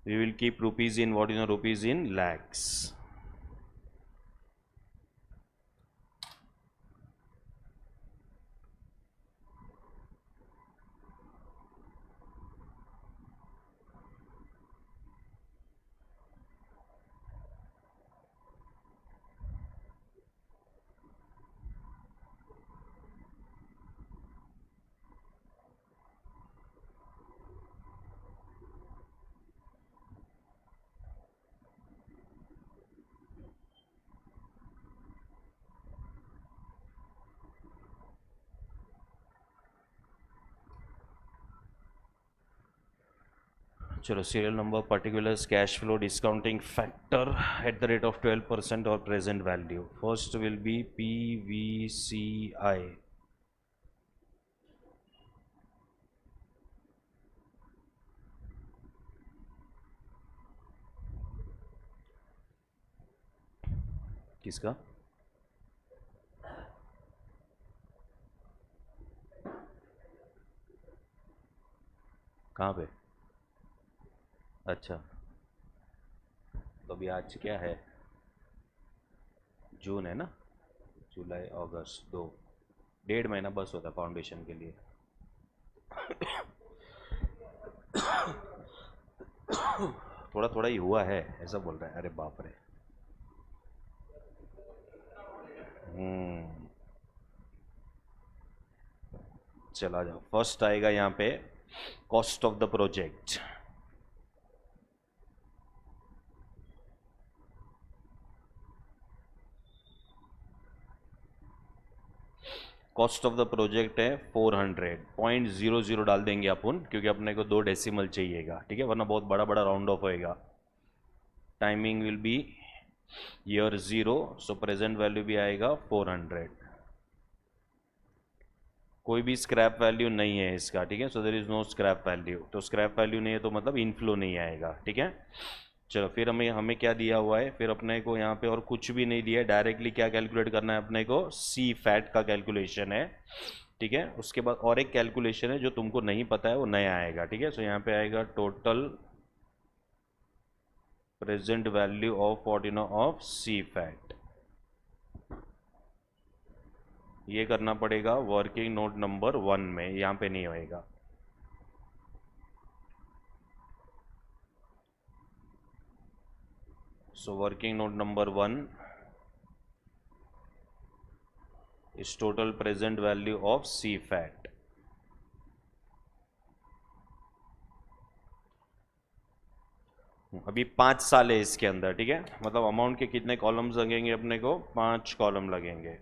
We will keep rupees in what you know rupees in lakhs। चलो, serial number, particulars, cash flow, discounting factor at the rate of 12% और present value. First will be PVCI। किसका? कहाँ पे? अच्छा, तो अभी आज क्या है? जून है ना? जुलाई अगस्त, 1.5 महीना बस होता है फाउंडेशन के लिए। थोड़ा थोड़ा ही हुआ है ऐसा बोल रहा है, अरे बाप रे। हम्म। चला जाओ, फर्स्ट आएगा यहाँ पे cost of the project. Cost of the project है 400.00 डाल देंगे अपन, क्योंकि अपने को 2 डेसिमल चाहिएगा, ठीक है, वरना बहुत बड़ा बड़ा राउंड ऑफ होएगा। Timing will be year 0, so present value भी आएगा 400। कोई भी स्क्रैप वैल्यू नहीं है इसका, ठीक है, so there is no scrap value. तो स्क्रैप वैल्यू नहीं है तो मतलब इनफ्लो नहीं आएगा, ठीक है। चलो फिर हमें हमें क्या दिया हुआ है, फिर अपने को यहाँ पे और कुछ भी नहीं दिया है, डायरेक्टली क्या कैलकुलेट करना है अपने को, सी फैट का कैलकुलेशन है, ठीक है। उसके बाद और एक कैलकुलेशन है जो तुमको नहीं पता है, वो नया आएगा, ठीक है। सो यहाँ पे आएगा total present value of of C FAT. ये करना पड़ेगा वर्किंग नोट नंबर 1 में, यहाँ पे नहीं होएगा। So working note number 1 is total present value of C fat। अभी 5 साल है इसके अंदर, ठीक है, मतलब अमाउंट के कितने कॉलम्स लगेंगे अपने को, 5 कॉलम लगेंगे।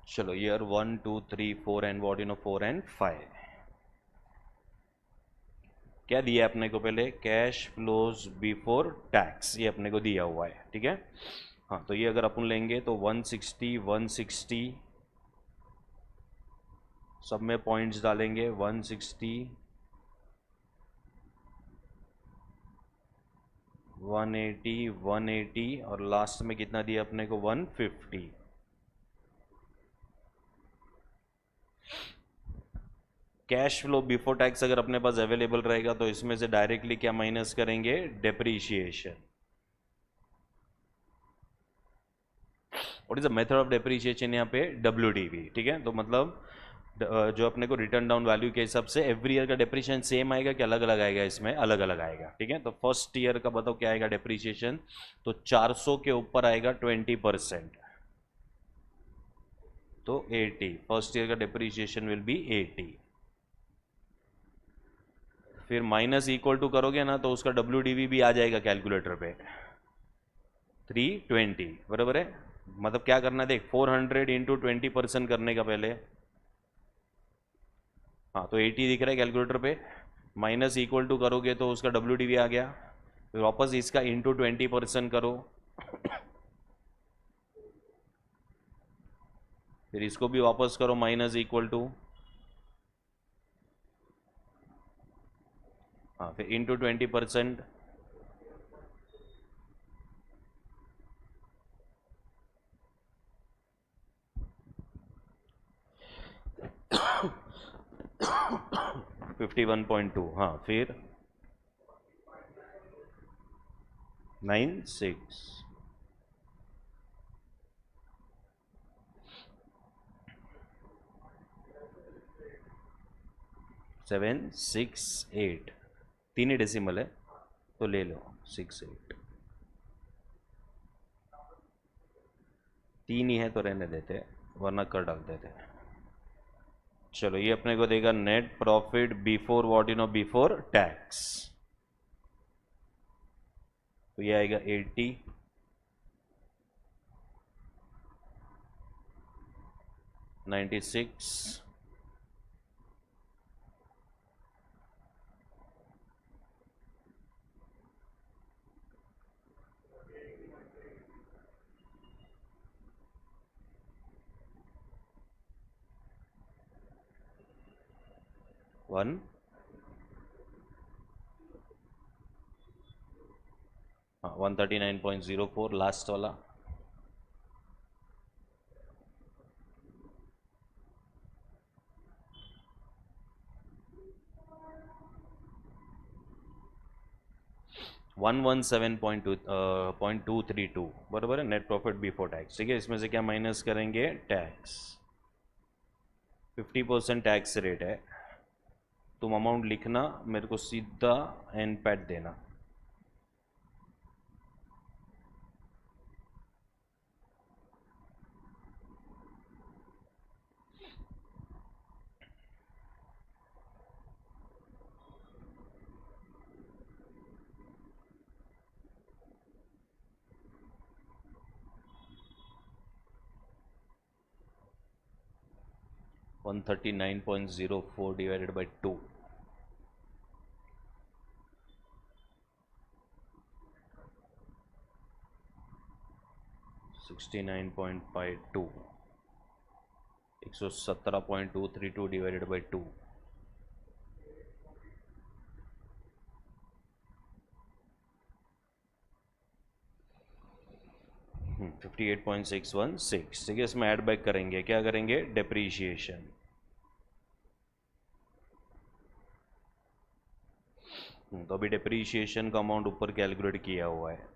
चलो ईयर 1 2 3 4 एंड व्हाट 4 एंड 5 क्या दिया है अपने को, पहले कैश फ्लोज बिफोर टैक्स, ये अपने को दिया हुआ है, ठीक है। हाँ, तो ये अगर अपन लेंगे तो 160 160, सब में पॉइंट्स डालेंगे, 160 180 180 और लास्ट में कितना दिया अपने को, 150। कैश फ्लो बिफोर टैक्स अगर अपने पास अवेलेबल रहेगा तो इसमें से डायरेक्टली क्या माइनस करेंगे, depreciation. What is the method of depreciation, यहाँ पे WDV, ठीक है। तो मतलब जो अपने को रिटर्न डाउन वैल्यू के हिसाब से एवरी ईयर का डेप्रीशिएशन सेम आएगा कि अलग अलग आएगा, इसमें अलग अलग आएगा, ठीक है। तो फर्स्ट ईयर का बताओ क्या आएगा डेप्रीशिएशन, तो 400 के ऊपर आएगा 20%, तो 80, फर्स्ट ईयर का डेप्रीशिएशन विल बी 80। फिर माइनस इक्वल टू करोगे ना तो उसका WDV भी आ जाएगा कैलकुलेटर पे, 320, बराबर है। मतलब क्या करना है देख, 400 इंटू 20% करने का पहले, हाँ तो 80 दिख रहा है कैलकुलेटर पे, माइनस इक्वल टू करोगे तो उसका WDV आ गया, फिर वापस इसका इंटू 20% करो, फिर इसको भी वापस करो माइनस इक्वल टू, हाँ फिर इंटू 20%, फिफ्टी 1.2, हाँ फिर 96, 768, 3 ही डेसिमल है तो ले लो 68। 3 ही है तो रहने देते, वरना कर डालते थे। चलो ये अपने को देगा net profit before what you no before tax, तो ये आएगा 80, 96, 1, हाँ 139.04 लास्ट वाला, वन 117.232 बराबर है नेट प्रॉफिट बिफोर टैक्स। ठीक है, इसमें से क्या माइनस करेंगे, टैक्स। 50% टैक्स रेट है, तुम अमाउंट लिखना, मेरे को सीधा एनपैट देना। One 139.04 divided by 2, 69.52, 117.232 divided by 2, 58.616। ठीक है, इसमें ऐड बैक करेंगे, क्या करेंगे, डेप्रीशिएशन। तो अभी डेप्रीशिएशन का अमाउंट ऊपर कैलकुलेट किया हुआ है।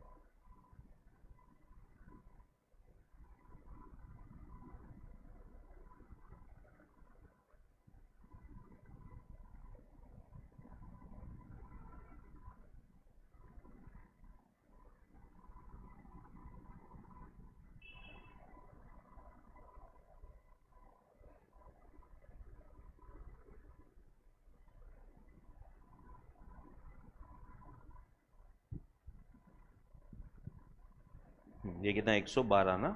ये कितना, 112 ना,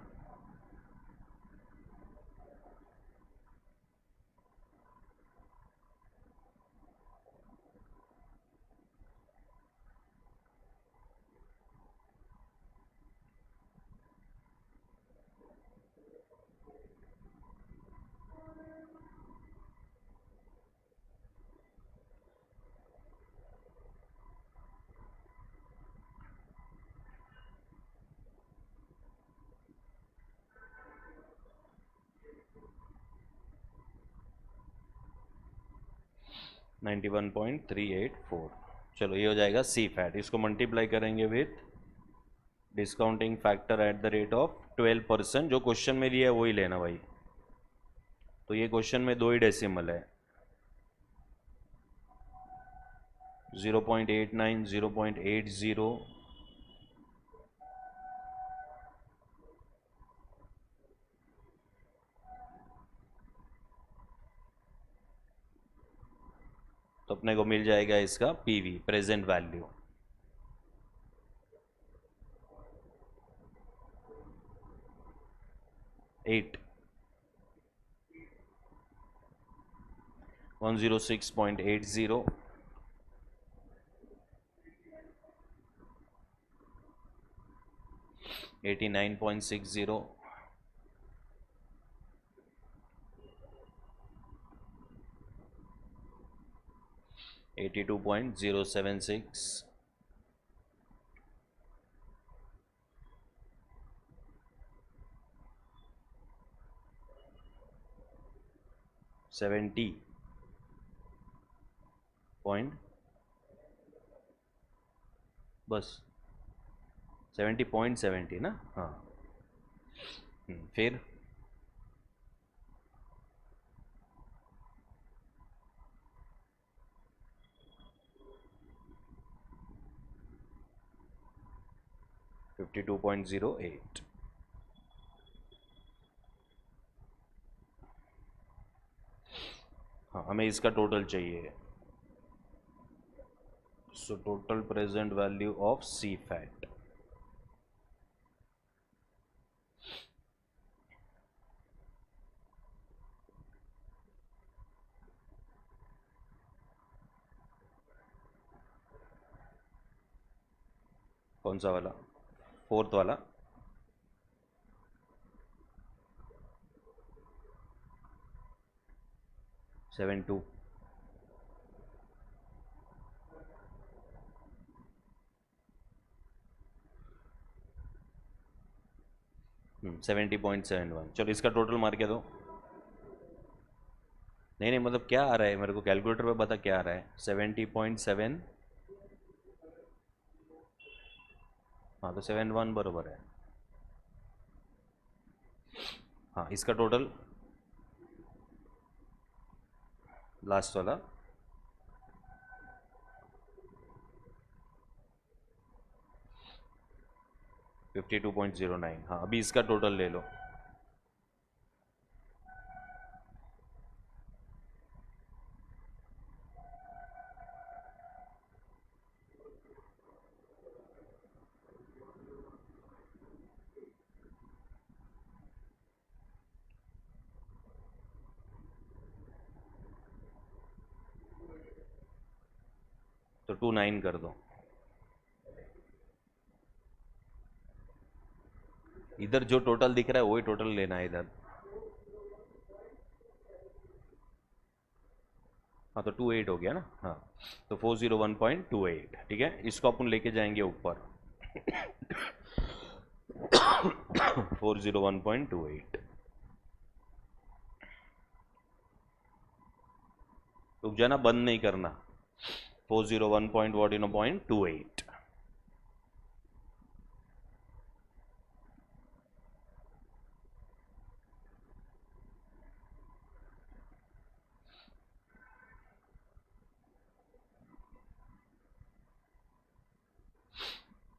नाइन्टी 91.384। चलो ये हो जाएगा सी फैट, इसको मल्टीप्लाई करेंगे with discounting factor at the rate of 12%। जो क्वेश्चन में दिया है वही लेना भाई, तो ये क्वेश्चन में 2 ही डेसिमल है, 0.89, 0.80, तो अपने को मिल जाएगा इसका पीवी, प्रेजेंट वैल्यू, 8, 106.80, 89.60, 82.076, 70 पॉइंट, बस 70.70 ना, हाँ। फिर 52.08। हाँ, हमें इसका टोटल चाहिए। So total present value of C FAT. कौन सा वाला? फोर्थ वाला? Seven two. 70.71। चलो इसका टोटल मार के दो। नहीं नहीं, मतलब क्या आ रहा है मेरे को कैलकुलेटर पे बता क्या आ रहा है। 70.7। हाँ तो 71 बरोबर है। हाँ इसका टोटल लास्ट वाला 52.09। हाँ अभी इसका टोटल ले लो। तो 29 कर दो। इधर जो टोटल दिख रहा है वही टोटल लेना है इधर। हाँ तो 28 हो गया ना। हाँ तो 401.28 ठीक है। इसको अपन लेके जाएंगे ऊपर 401.28। रुक जाना, बंद नहीं करना। 401.28।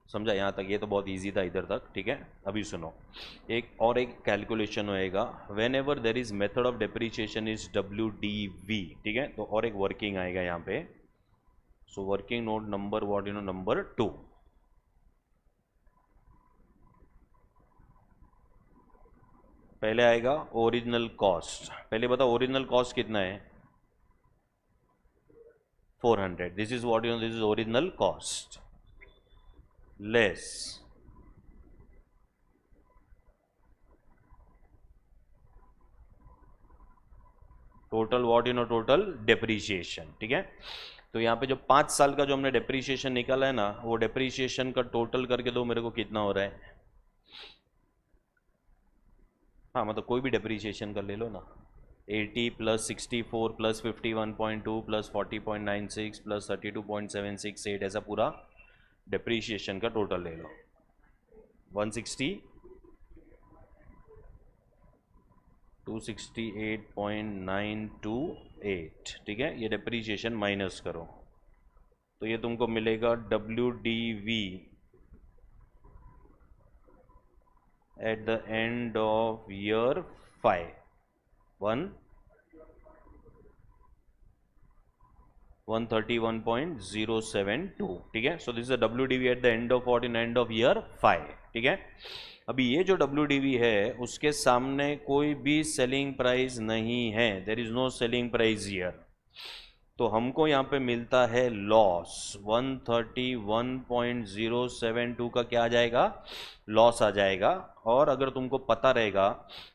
समझा यहाँ तक? ये तो बहुत इजी था इधर तक, ठीक है। अभी सुनो, एक कैलकुलेशन होएगा। When ever there is method of depreciation is WDV, ठीक है। तो और एक वर्किंग आएगा यहाँ पे। So working note number what number 2। पहले आएगा ओरिजिनल कॉस्ट। पहले बताओ ओरिजिनल कॉस्ट कितना है? 400। This is what this is original cost less total what total depreciation, ठीक है। तो यहाँ पे जो 5 साल का जो हमने डेप्रीशिएशन निकाला है ना, वो डेप्रीशिएशन का टोटल करके दो मेरे को कितना हो रहा है। हाँ मतलब कोई भी डेप्रीशिएशन का ले लो ना। 80 प्लस 64 प्लस 51.2 प्लस 40.96 प्लस 32.768, ऐसा पूरा डेप्रीशिएशन का टोटल ले लो। 160 268.928, ठीक है। ये डेप्रीशिएशन माइनस करो तो ये तुमको मिलेगा WDV eight the end of year 5 131.072, ठीक है। So this is WDV eight the end of what end of year 5, ठीक है। अभी ये जो WDV है उसके सामने कोई भी सेलिंग प्राइस नहीं है। There is no selling price here. तो हमको यहाँ पे मिलता है लॉस 131.072 का क्या आ जाएगा? लॉस आ जाएगा। और अगर तुमको पता रहेगा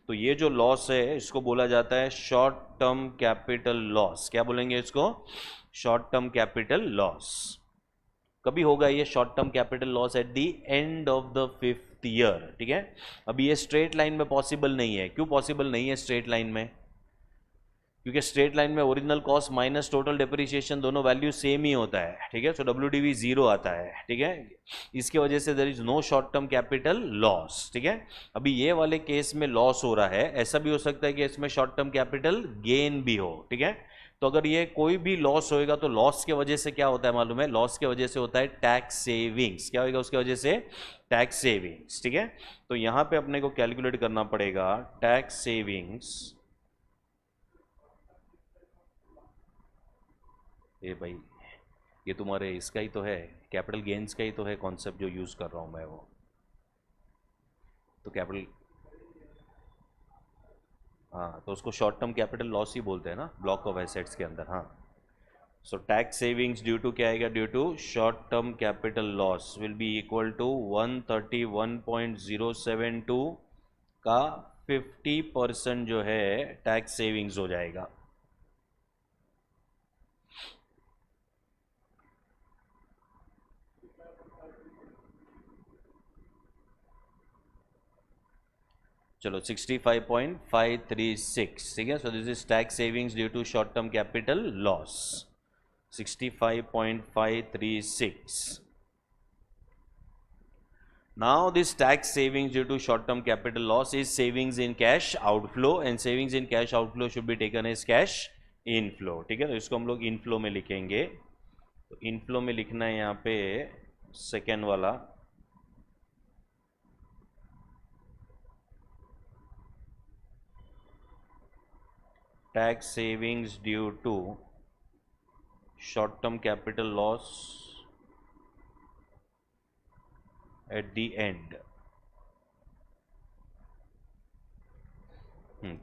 तो ये जो लॉस है इसको बोला जाता है शॉर्ट टर्म कैपिटल लॉस। क्या बोलेंगे इसको? Short term capital loss. कभी होगा ये short term capital loss? At the end of the 5th year, ठीक है। अभी ये स्ट्रेट लाइन में पॉसिबल नहीं है। क्यों पॉसिबल नहीं है स्ट्रेट लाइन में? क्योंकि स्ट्रेट लाइन में original cost minus total depreciation दोनों वैल्यू सेम ही होता है, ठीक है। सो WDV 0 आता है, ठीक है। इसकी वजह से there is no short term capital loss, ठीक है। अभी ये वाले केस में लॉस हो रहा है, ऐसा भी हो सकता है कि इसमें शॉर्ट टर्म कैपिटल गेन भी हो, ठीक है। तो अगर ये कोई भी लॉस होएगा तो लॉस के वजह से क्या होता है मालूम है? लॉस के वजह से होता है टैक्स सेविंग्स। क्या होगा उसके वजह से? टैक्स सेविंग्स, ठीक है। तो यहां पे अपने को कैलकुलेट करना पड़ेगा टैक्स सेविंग्स ये भाई, ये तुम्हारे इसका ही तो है, कैपिटल गेन्स का ही तो है कॉन्सेप्ट जो यूज़ कर रहा हूँ मैं वो। तो कैपिटल, हाँ, तो उसको शॉर्ट टर्म कैपिटल लॉस ही बोलते हैं ना ब्लॉक ऑफ एसेट्स के अंदर। हाँ, so tax savings due to क्या आएगा, due to short term capital loss will be equal to 131.072 का 50% जो है टैक्स सेविंग्स हो जाएगा। चलो 65.536, ठीक है। So this is tax savings due to short term capital loss 65.536। Now this tax savings due to short-term capital loss is savings in cash outflow and savings in cash outflow should be taken as cash inflow, ठीक है। तो इसको हम लोग inflow में लिखेंगे। तो inflow में लिखना है यहाँ पे सेकेंड वाला, tax savings due to short term capital loss at the end.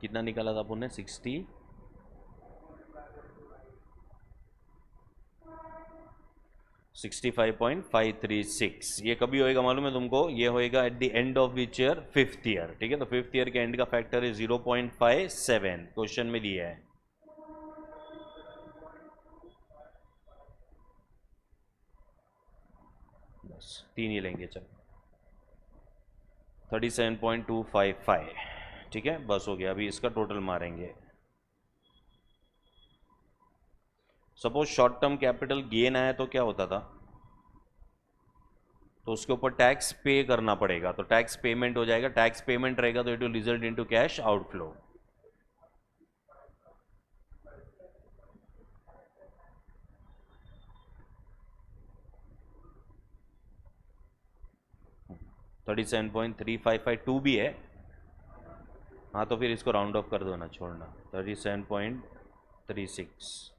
कितना निकाला था अपन ने, 65.536। ये कभी होएगा मालूम है तुमको, ये होएगा eight the and of which year, 5th year, ठीक है। तो 5th ईयर के एंड का फैक्टर है 0.57, क्वेश्चन में दिया है। बस 3 ही लेंगे, चलो 37.255, ठीक है, बस हो गया। अभी इसका टोटल मारेंगे। Suppose short term capital gain आया तो क्या होता था, तो उसके ऊपर टैक्स पे करना पड़ेगा, तो टैक्स पेमेंट हो जाएगा। टैक्स पेमेंट रहेगा तो it will result into cash outflow. Thirty 37.355 भी है। हाँ, तो फिर इसको राउंड ऑफ कर दो ना, छोड़ना। 37.36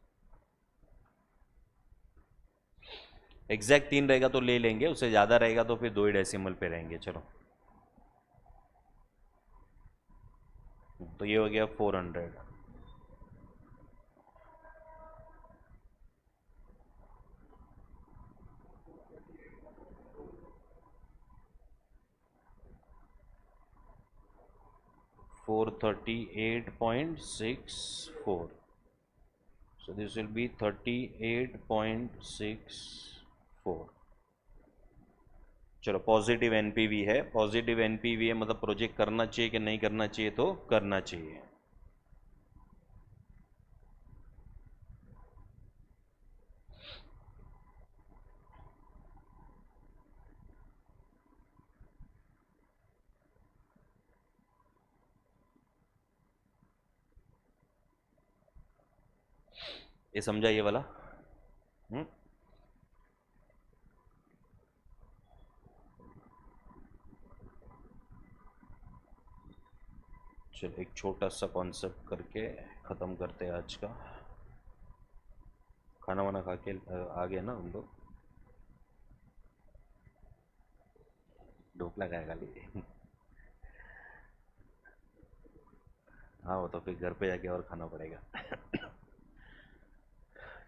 एग्जैक्ट 3 रहेगा तो ले लेंगे, उससे ज़्यादा रहेगा तो फिर 2 ही डेसिमल पे रहेंगे। चलो, तो ये हो गया 400। $438.64, so this will be 38.64। चलो, पॉजिटिव एनपीवी है। पॉजिटिव एनपीवी है मतलब प्रोजेक्ट करना चाहिए कि नहीं करना चाहिए, तो करना चाहिए। ये समझा ये वाला? चलो, एक छोटा सा कॉन्सेप्ट करके ख़त्म करते हैं आज का। खाना वाना खा के आ गए ना हम लोग? ढोकला खाएगा खाली। हाँ, वो तो फिर घर पे जाके और खाना पड़ेगा।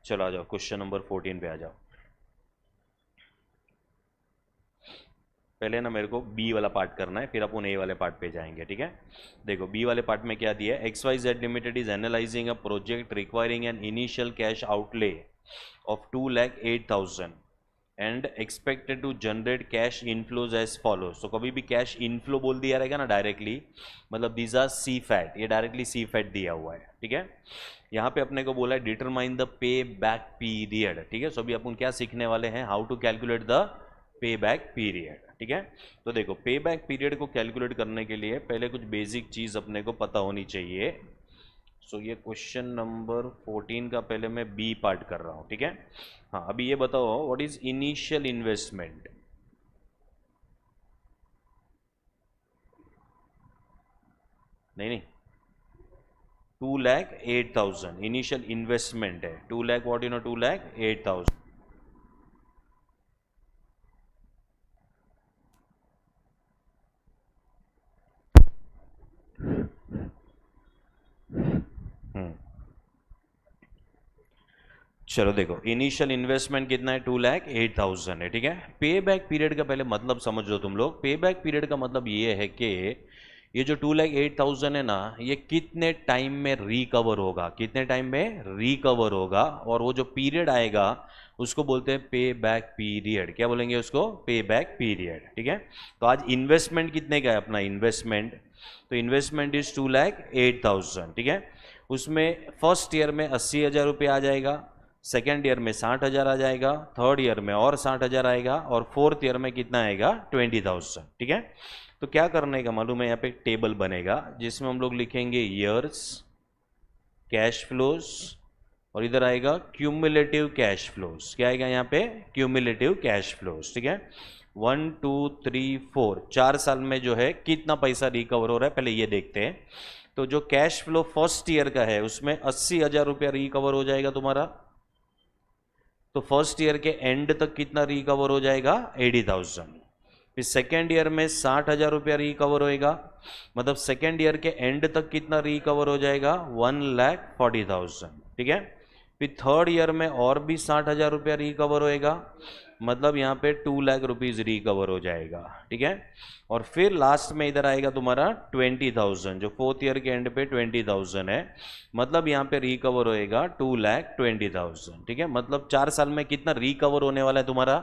चलो आ जाओ, क्वेश्चन नंबर 14 पे आ जाओ। पहले ना मेरे को बी वाला पार्ट करना है, फिर अपन ए वाले पार्ट पे जाएंगे, ठीक है। देखो, बी वाले पार्ट में क्या दिया है, XYZ limited is analysing a project requiring an initial cash outlay of 2,08,000 and expected to generate cash inflows as follows. तो कभी भी कैश इनफ्लो बोल दिया रहेगा ना डायरेक्टली, मतलब दीज आर सी फैट, ये डायरेक्टली सी फैट दिया हुआ है, ठीक है। यहाँ पे अपने को बोला है determine the payback period, ठीक है। सो अभी अपन क्या सीखने वाले हैं, how to calculate the payback period, ठीक है। तो देखो, पे बैक पीरियड को कैलकुलेट करने के लिए पहले कुछ बेसिक चीज़ अपने को पता होनी चाहिए। सो ये क्वेश्चन नंबर 14 का पहले मैं बी पार्ट कर रहा हूँ, ठीक है। हाँ, अभी ये बताओ, व्हाट इज इनिशियल इन्वेस्टमेंट? नहीं नहीं, 2,08,000 इनिशियल इन्वेस्टमेंट है. 2 लाख व्हाट 2,08,000. चलो देखो, इनिशियल इन्वेस्टमेंट कितना है? 2,08,000 है. ठीक है. पे बैक पीरियड का पहले मतलब समझ लो तुम लोग. पे बैक पीरियड का मतलब ये है कि ये जो 2,08,000 है ना, ये कितने टाइम में रिकवर होगा, कितने टाइम में रिकवर होगा, और वो जो पीरियड आएगा उसको बोलते हैं पे बैक पीरियड. क्या बोलेंगे उसको? पे बैक पीरियड. ठीक है. तो आज इन्वेस्टमेंट कितने का है अपना इन्वेस्टमेंट? तो इन्वेस्टमेंट इज 2,08,000. ठीक है. उसमें फर्स्ट ईयर में 80,000 रुपये आ जाएगा, सेकेंड ईयर में 60,000 आ जाएगा, थर्ड ईयर में और 60,000 आएगा, और फोर्थ ईयर में कितना आएगा? 20,000. ठीक है. तो क्या करने का मालूम है? यहाँ पे एक टेबल बनेगा जिसमें हम लोग लिखेंगे ईयर्स, कैश फ्लोज, और इधर आएगा क्यूमुलेटिव कैश फ्लोज. क्या आएगा यहाँ पे? Cumulative cash flows. ठीक है. 1 2 3 4 4 साल में जो है कितना पैसा रिकवर हो रहा है पहले ये देखते हैं. तो जो कैश फ्लो फर्स्ट ईयर का है उसमें 80,000 रुपया रिकवर हो जाएगा तुम्हारा. तो फर्स्ट ईयर के एंड तक कितना रिकवर हो जाएगा? 80,000. फिर सेकेंड ईयर में 60,000 रुपया रिकवर होएगा, मतलब सेकेंड ईयर के एंड तक कितना रिकवर हो जाएगा? 1,40,000. ठीक है. फिर थर्ड ईयर में और भी 60,000 रुपया रिकवर होएगा, मतलब यहाँ पे 2 लाख रुपीज रिकवर हो जाएगा. ठीक है. और फिर लास्ट में इधर आएगा तुम्हारा 20,000, जो फोर्थ ईयर के एंड पे 20,000 है, मतलब यहाँ पे रिकवर होएगा 2,20,000. ठीक है. मतलब 4 साल में कितना रिकवर होने वाला है तुम्हारा?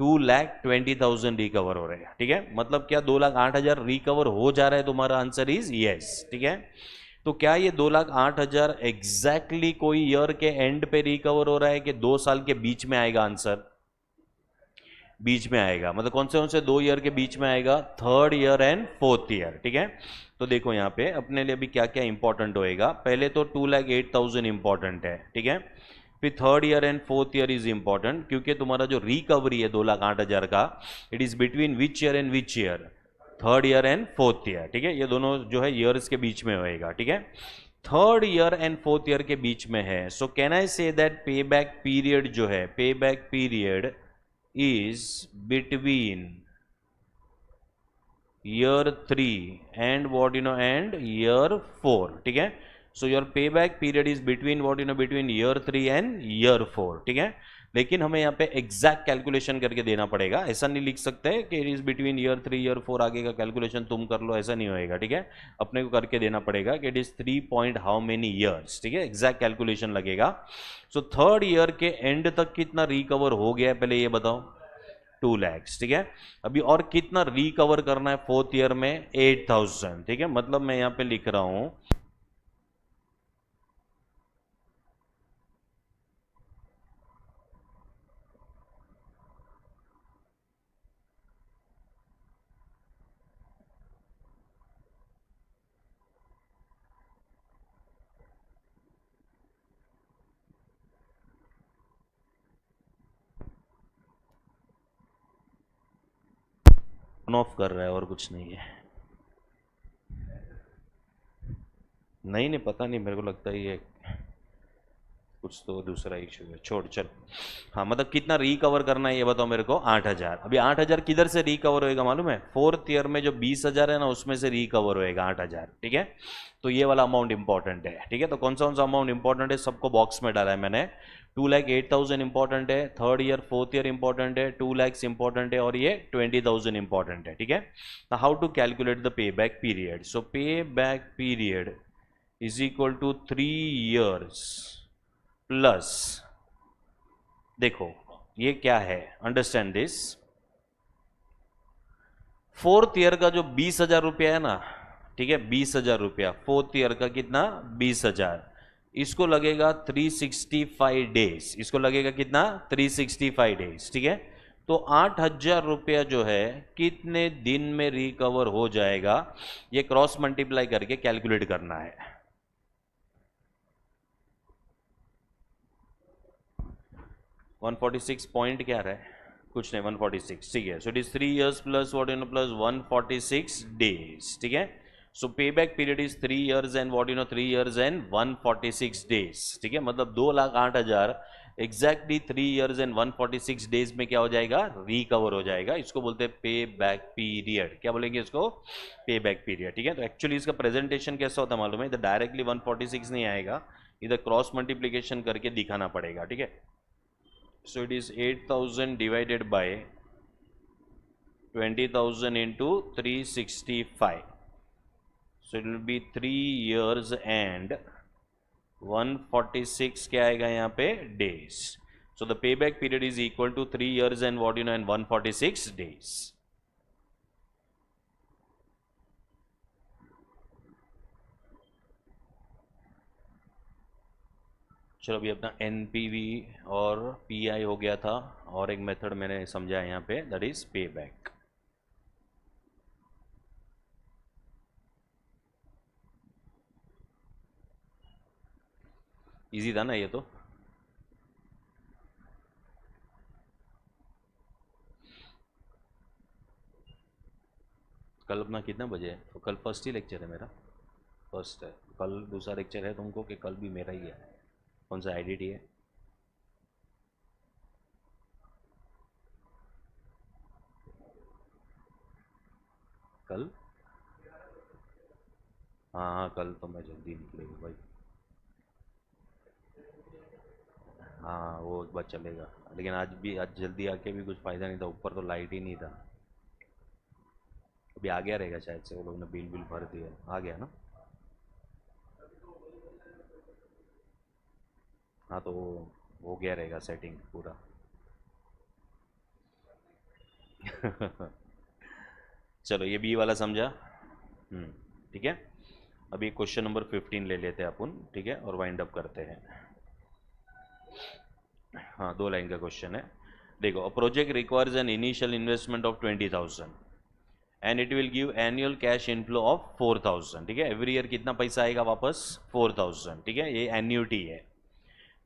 2,20,000 रिकवर हो रहे हैं. ठीक है. मतलब क्या 2,08,000 रिकवर हो जा रहा है? तुम्हारा आंसर इज यस. ठीक है. तो क्या ये 2,08,000 एग्जैक्टली कोई ईयर के एंड पे रिकवर हो रहा है कि 2 साल के बीच में आएगा? आंसर बीच में आएगा. मतलब कौन से 2 ईयर के बीच में आएगा? Third year and fourth year. ठीक है. तो देखो यहाँ पे अपने लिए भी क्या क्या इंपॉर्टेंट होएगा. पहले तो 2,08,000 इंपॉर्टेंट है. ठीक है. फिर third year and fourth year is important, क्योंकि तुम्हारा जो रिकवरी है 2,08,000 का, it is between which year and which year? Third year and fourth year. ठीक है. ये दोनों जो है ईयर्स के बीच में होएगा. ठीक है. Third year and fourth year के बीच में है. So can I say that पे बैक पीरियड जो है, पे back period is between year 3 and what and year 4. ठीक है. so your payback period is between what between year 3 and year 4. ठीक है. लेकिन हमें यहाँ पे एग्जैक्ट कैलकुलेशन करके देना पड़ेगा. ऐसा नहीं लिख सकते कि it is between year 3 year 4, आगे का कैलकुलेशन तुम कर लो, ऐसा नहीं होएगा. ठीक है. अपने को करके देना पड़ेगा कि it is 3 point how many years. ठीक है. एग्जैक्ट कैलकुलेशन लगेगा. सो थर्ड ईयर के एंड तक कितना रिकवर हो गया है पहले ये बताओ? 2 lakhs. ठीक है. अभी और कितना रिकवर करना है फोर्थ ईयर में? 8,000. ठीक है. मतलब मैं यहां पे लिख रहा हूं ऑफ कर रहा है और कुछ नहीं है. नहीं पता नहीं, मेरे को लगता है ये कुछ तो दूसरा इशू है. छोड़ चल. हाँ, मतलब कितना रिकवर करना है ये बताओ मेरे को? 8,000. अभी 8,000 किधर से रिकवर होएगा मालूम है? फोर्थ ईयर में जो 20,000 है ना, उसमें से रिकवर होएगा 8,000. ठीक है. तो ये वाला अमाउंट इंपॉर्टेंट है. ठीक है. तो कौन सा अमाउंट इंपॉर्टेंट है सबको बॉक्स में डाला है मैंने. 2,08,000 इंपॉर्टेंट है, third year fourth year important है, 2 lakhs इंपॉर्टेंट है, और ये 20,000 इंपॉर्टेंट है. ठीक है. तो how to calculate the payback period? So payback period is equal to 3 years plus, देखो ये क्या है, अंडरस्टैंड दिस. फोर्थ ईयर का जो 20,000 रुपया है ना, ठीक है, 20,000 रुपया फोर्थ ईयर का कितना? 20,000. इसको लगेगा 365 डेज. इसको लगेगा कितना? 365 डेज. ठीक है. तो 8,000 रुपया जो है कितने दिन में रिकवर हो जाएगा, ये क्रॉस मल्टीप्लाई करके कैलकुलेट करना है. 146 पॉइंट क्या रहा है? कुछ नहीं, 146. ठीक है. So it is 3 years plus what plus 146 days. ठीक है. सो payback period is 3 years and what 3 years and 146 days, ठीक है, मतलब 2,08,000 एग्जैक्टली 3 years एंड 146 days में क्या हो जाएगा, रिकवर हो जाएगा। इसको बोलते हैं पे बैक पीरियड। क्या बोलेंगे इसको, पे बैक पीरियड, ठीक है। तो एक्चुअली इसका प्रेजेंटेशन कैसा होता है मालूम है, इधर डायरेक्टली 146 नहीं आएगा, इधर क्रॉस मल्टीप्लीकेशन करके दिखाना पड़ेगा, ठीक है। So it is 8,000 divided by 20,000 into 365. So it will be 3 years and 146 क्या आएगा यहाँ पे, days. So the payback period is equal to 3 years and what and 146 days. चलो अभी अपना NPV और PI हो गया था, और एक मेथड मैंने समझाया यहाँ पे, दैट इज पे बैक। इजी था ना ये तो। कल अपना कितना बजे है, तो कल फर्स्ट ही लेक्चर है मेरा, फर्स्ट है। कल दूसरा लेक्चर है तुमको कि कल भी मेरा ही है, कौन सा IDT है? कल हाँ हाँ, कल तो मैं जल्दी निकलेगा भाई। हाँ वो एक बात चलेगा, लेकिन आज जल्दी आके भी कुछ फ़ायदा नहीं था, ऊपर तो लाइट ही नहीं था। अभी आ गया रहेगा शायद से, वो लोग ने बिल भर दिया, आ गया ना। हाँ तो हो गया रहेगा सेटिंग पूरा। चलो ये बी वाला समझा, ठीक है। अभी क्वेश्चन नंबर 15 ले लेते हैं अपन, ठीक है, और वाइंड अप करते हैं। हाँ 2 लाइन का क्वेश्चन है। देखो, a project requires an initial investment of 20,000 and it will give annual cash inflow of 4,000, ठीक है। एवरी ईयर कितना पैसा आएगा वापस, 4,000, ठीक है, ये एन्यूटी है।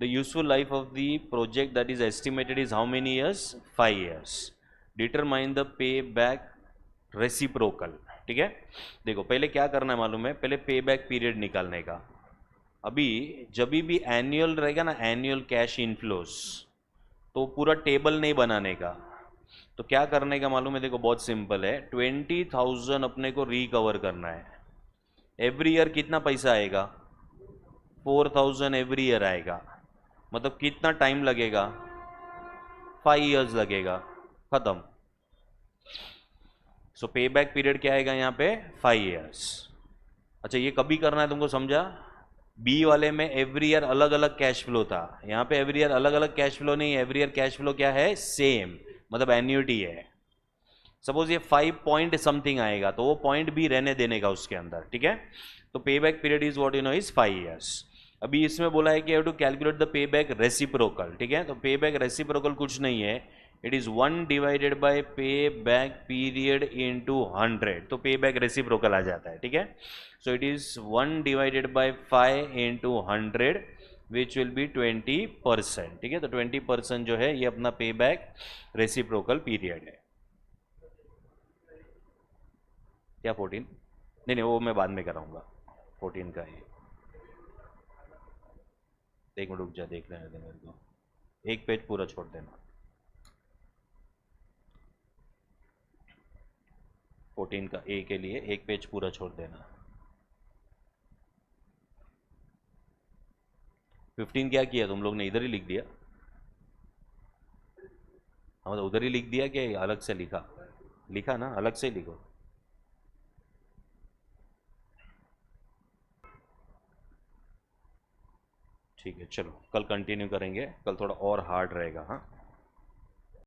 The useful life of the project that is estimated is how many years, 5 years। Determine the payback reciprocal, ठीक है। देखो पहले क्या करना है मालूम है, पहले पे बैक पीरियड निकालने का। अभी जब भी एनुअल रहेगा ना, एनुअल कैश इनफ्लोस, तो पूरा टेबल नहीं बनाने का। तो क्या करने का मालूम है, देखो बहुत सिंपल है, 20,000 अपने को रिकवर करना है। एवरी ईयर कितना पैसा आएगा, 4,000 एवरी ईयर आएगा। मतलब कितना टाइम लगेगा, 5 years लगेगा, खत्म। सो पे बैक पीरियड क्या आएगा यहाँ पे, 5 years। अच्छा ये कभी करना है तुमको, समझा। बी वाले में एवरी ईयर अलग अलग कैश फ्लो था, यहाँ पे एवरी ईयर अलग अलग कैश फ्लो नहीं है, एवरी ईयर कैश फ्लो क्या है, सेम, मतलब एन्यूटी है। सपोज ये 5 पॉइंट समथिंग आएगा, तो वो पॉइंट भी रहने देने का उसके अंदर, ठीक है। तो payback period is what is 5 years। अभी इसमें बोला है कि have to calculate the payback reciprocal, ठीक है। तो पे बैक रेसिप्रोकल कुछ नहीं है, it is 1 divided by payback period into 100, तो पे बैक रेसिप्रोकल आ जाता है, ठीक है। So it is 1 divided bye 5 into 100 which will be 20%, ठीक है। तो 20% जो है ये अपना पे बैक रेसिप्रोकल पीरियड है। क्या 14? नहीं नहीं, वो मैं बाद में कराऊंगा 14 का ही। एक मिनट रुक जा, देख लेने दे मेरे को, एक पेज पूरा छोड़ देना। 14 का ए के लिए एक पेज पूरा छोड़ देना। 15 क्या किया तुम लोग ने, इधर ही लिख दिया। हाँ मतलब उधर ही लिख दिया कि अलग से लिखा, लिखा ना, अलग से लिखो। ठीक है चलो, कल कंटिन्यू करेंगे, कल थोड़ा और हार्ड रहेगा। हाँ